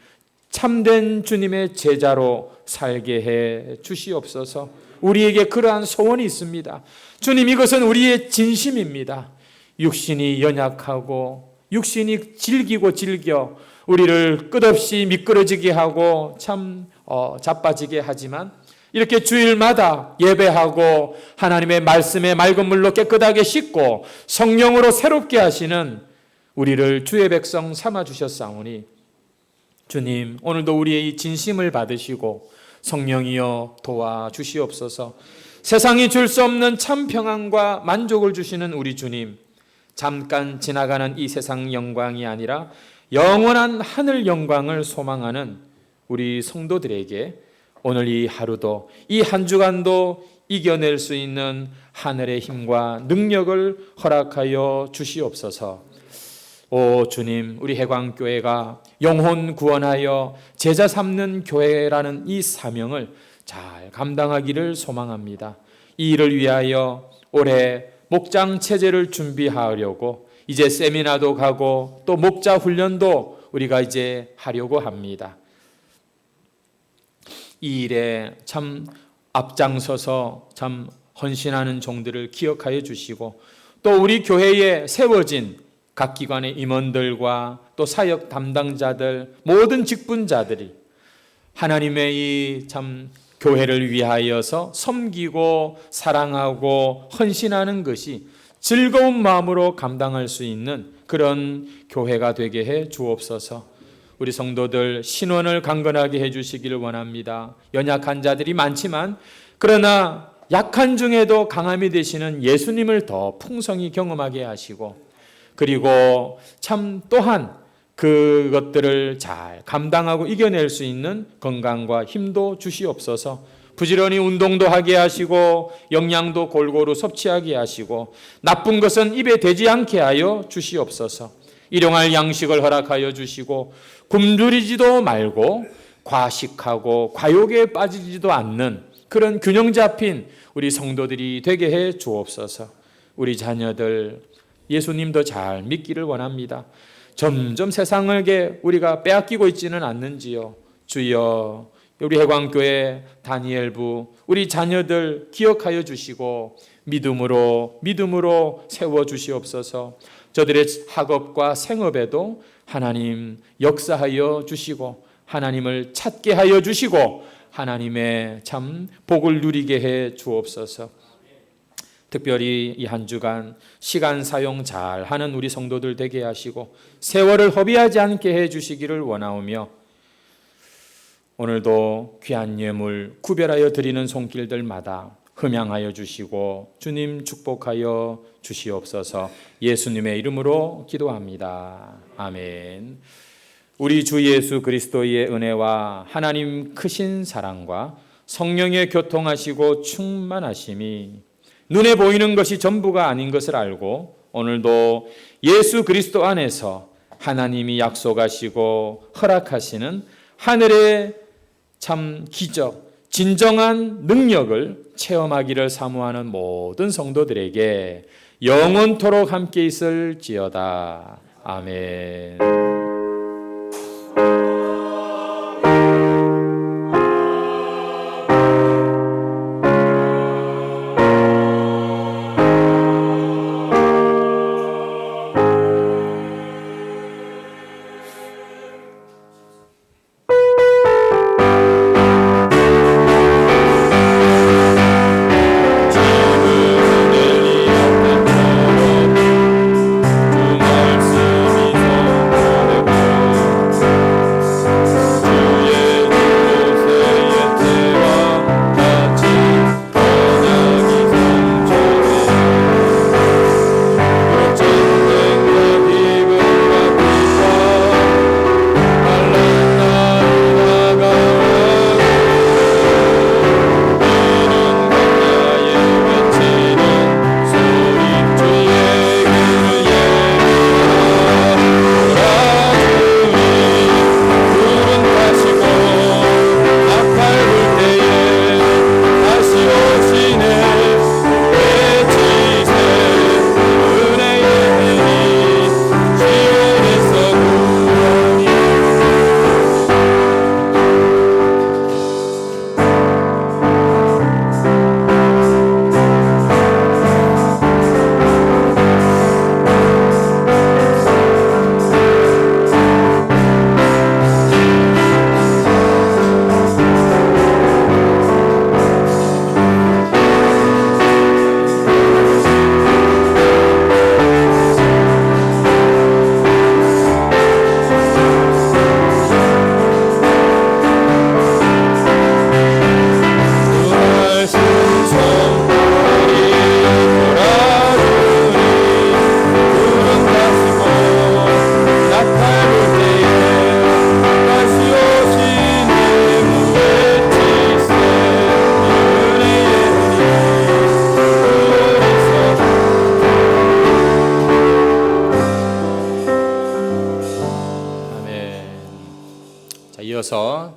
Speaker 2: 참된 주님의 제자로 살게 해 주시옵소서. 우리에게 그러한 소원이 있습니다. 주님, 이것은 우리의 진심입니다. 육신이 연약하고 육신이 질기고 질겨 우리를 끝없이 미끄러지게 하고 참 자빠지게 하지만 이렇게 주일마다 예배하고 하나님의 말씀에 맑은 물로 깨끗하게 씻고 성령으로 새롭게 하시는 우리를 주의 백성 삼아 주셨사오니 주님, 오늘도 우리의 이 진심을 받으시고 성령이여 도와주시옵소서. 세상이 줄 수 없는 참 평안과 만족을 주시는 우리 주님, 잠깐 지나가는 이 세상 영광이 아니라 영원한 하늘 영광을 소망하는 우리 성도들에게 오늘 이 하루도, 이 한 주간도 이겨낼 수 있는 하늘의 힘과 능력을 허락하여 주시옵소서. 오 주님, 우리 해광교회가 영혼 구원하여 제자 삼는 교회라는 이 사명을 잘 감당하기를 소망합니다. 이 일을 위하여 올해 목장 체제를 준비하려고 이제 세미나도 가고 또 목자 훈련도 우리가 이제 하려고 합니다. 이 일에 참 앞장서서 참 헌신하는 종들을 기억하여 주시고 또 우리 교회에 세워진 각 기관의 임원들과 또 사역 담당자들 모든 직분자들이 하나님의 이 참 교회를 위하여서 섬기고 사랑하고 헌신하는 것이 즐거운 마음으로 감당할 수 있는 그런 교회가 되게 해 주옵소서. 우리 성도들 신원을 강건하게 해 주시기를 원합니다. 연약한 자들이 많지만 그러나 약한 중에도 강함이 되시는 예수님을 더 풍성히 경험하게 하시고 그리고 참 또한 그것들을 잘 감당하고 이겨낼 수 있는 건강과 힘도 주시옵소서. 부지런히 운동도 하게 하시고 영양도 골고루 섭취하게 하시고 나쁜 것은 입에 대지 않게 하여 주시옵소서. 일용할 양식을 허락하여 주시고 굶주리지도 말고 과식하고 과욕에 빠지지도 않는 그런 균형 잡힌 우리 성도들이 되게 해 주옵소서. 우리 자녀들 예수님도 잘 믿기를 원합니다. 점점 세상에게 우리가 빼앗기고 있지는 않는지요. 주여, 우리 해광교회 다니엘부 우리 자녀들 기억하여 주시고 믿음으로 세워 주시옵소서. 저들의 학업과 생업에도 하나님 역사하여 주시고 하나님을 찾게 하여 주시고 하나님의 참 복을 누리게 해 주옵소서. 특별히 이 한 주간 시간 사용 잘 하는 우리 성도들 되게 하시고 세월을 허비하지 않게 해 주시기를 원하오며 오늘도 귀한 예물 구별하여 드리는 손길들마다 흠양하여 주시고 주님 축복하여 주시옵소서. 예수님의 이름으로 기도합니다. 아멘. 우리 주 예수 그리스도의 은혜와 하나님 크신 사랑과 성령의 교통하시고 충만하심이 눈에 보이는 것이 전부가 아닌 것을 알고 오늘도 예수 그리스도 안에서 하나님이 약속하시고 허락하시는 하늘의 참 기적, 진정한 능력을 체험하기를 사모하는 모든 성도들에게 영원토록 함께 있을지어다. 아멘.
Speaker 1: 주 말씀이
Speaker 2: 이어서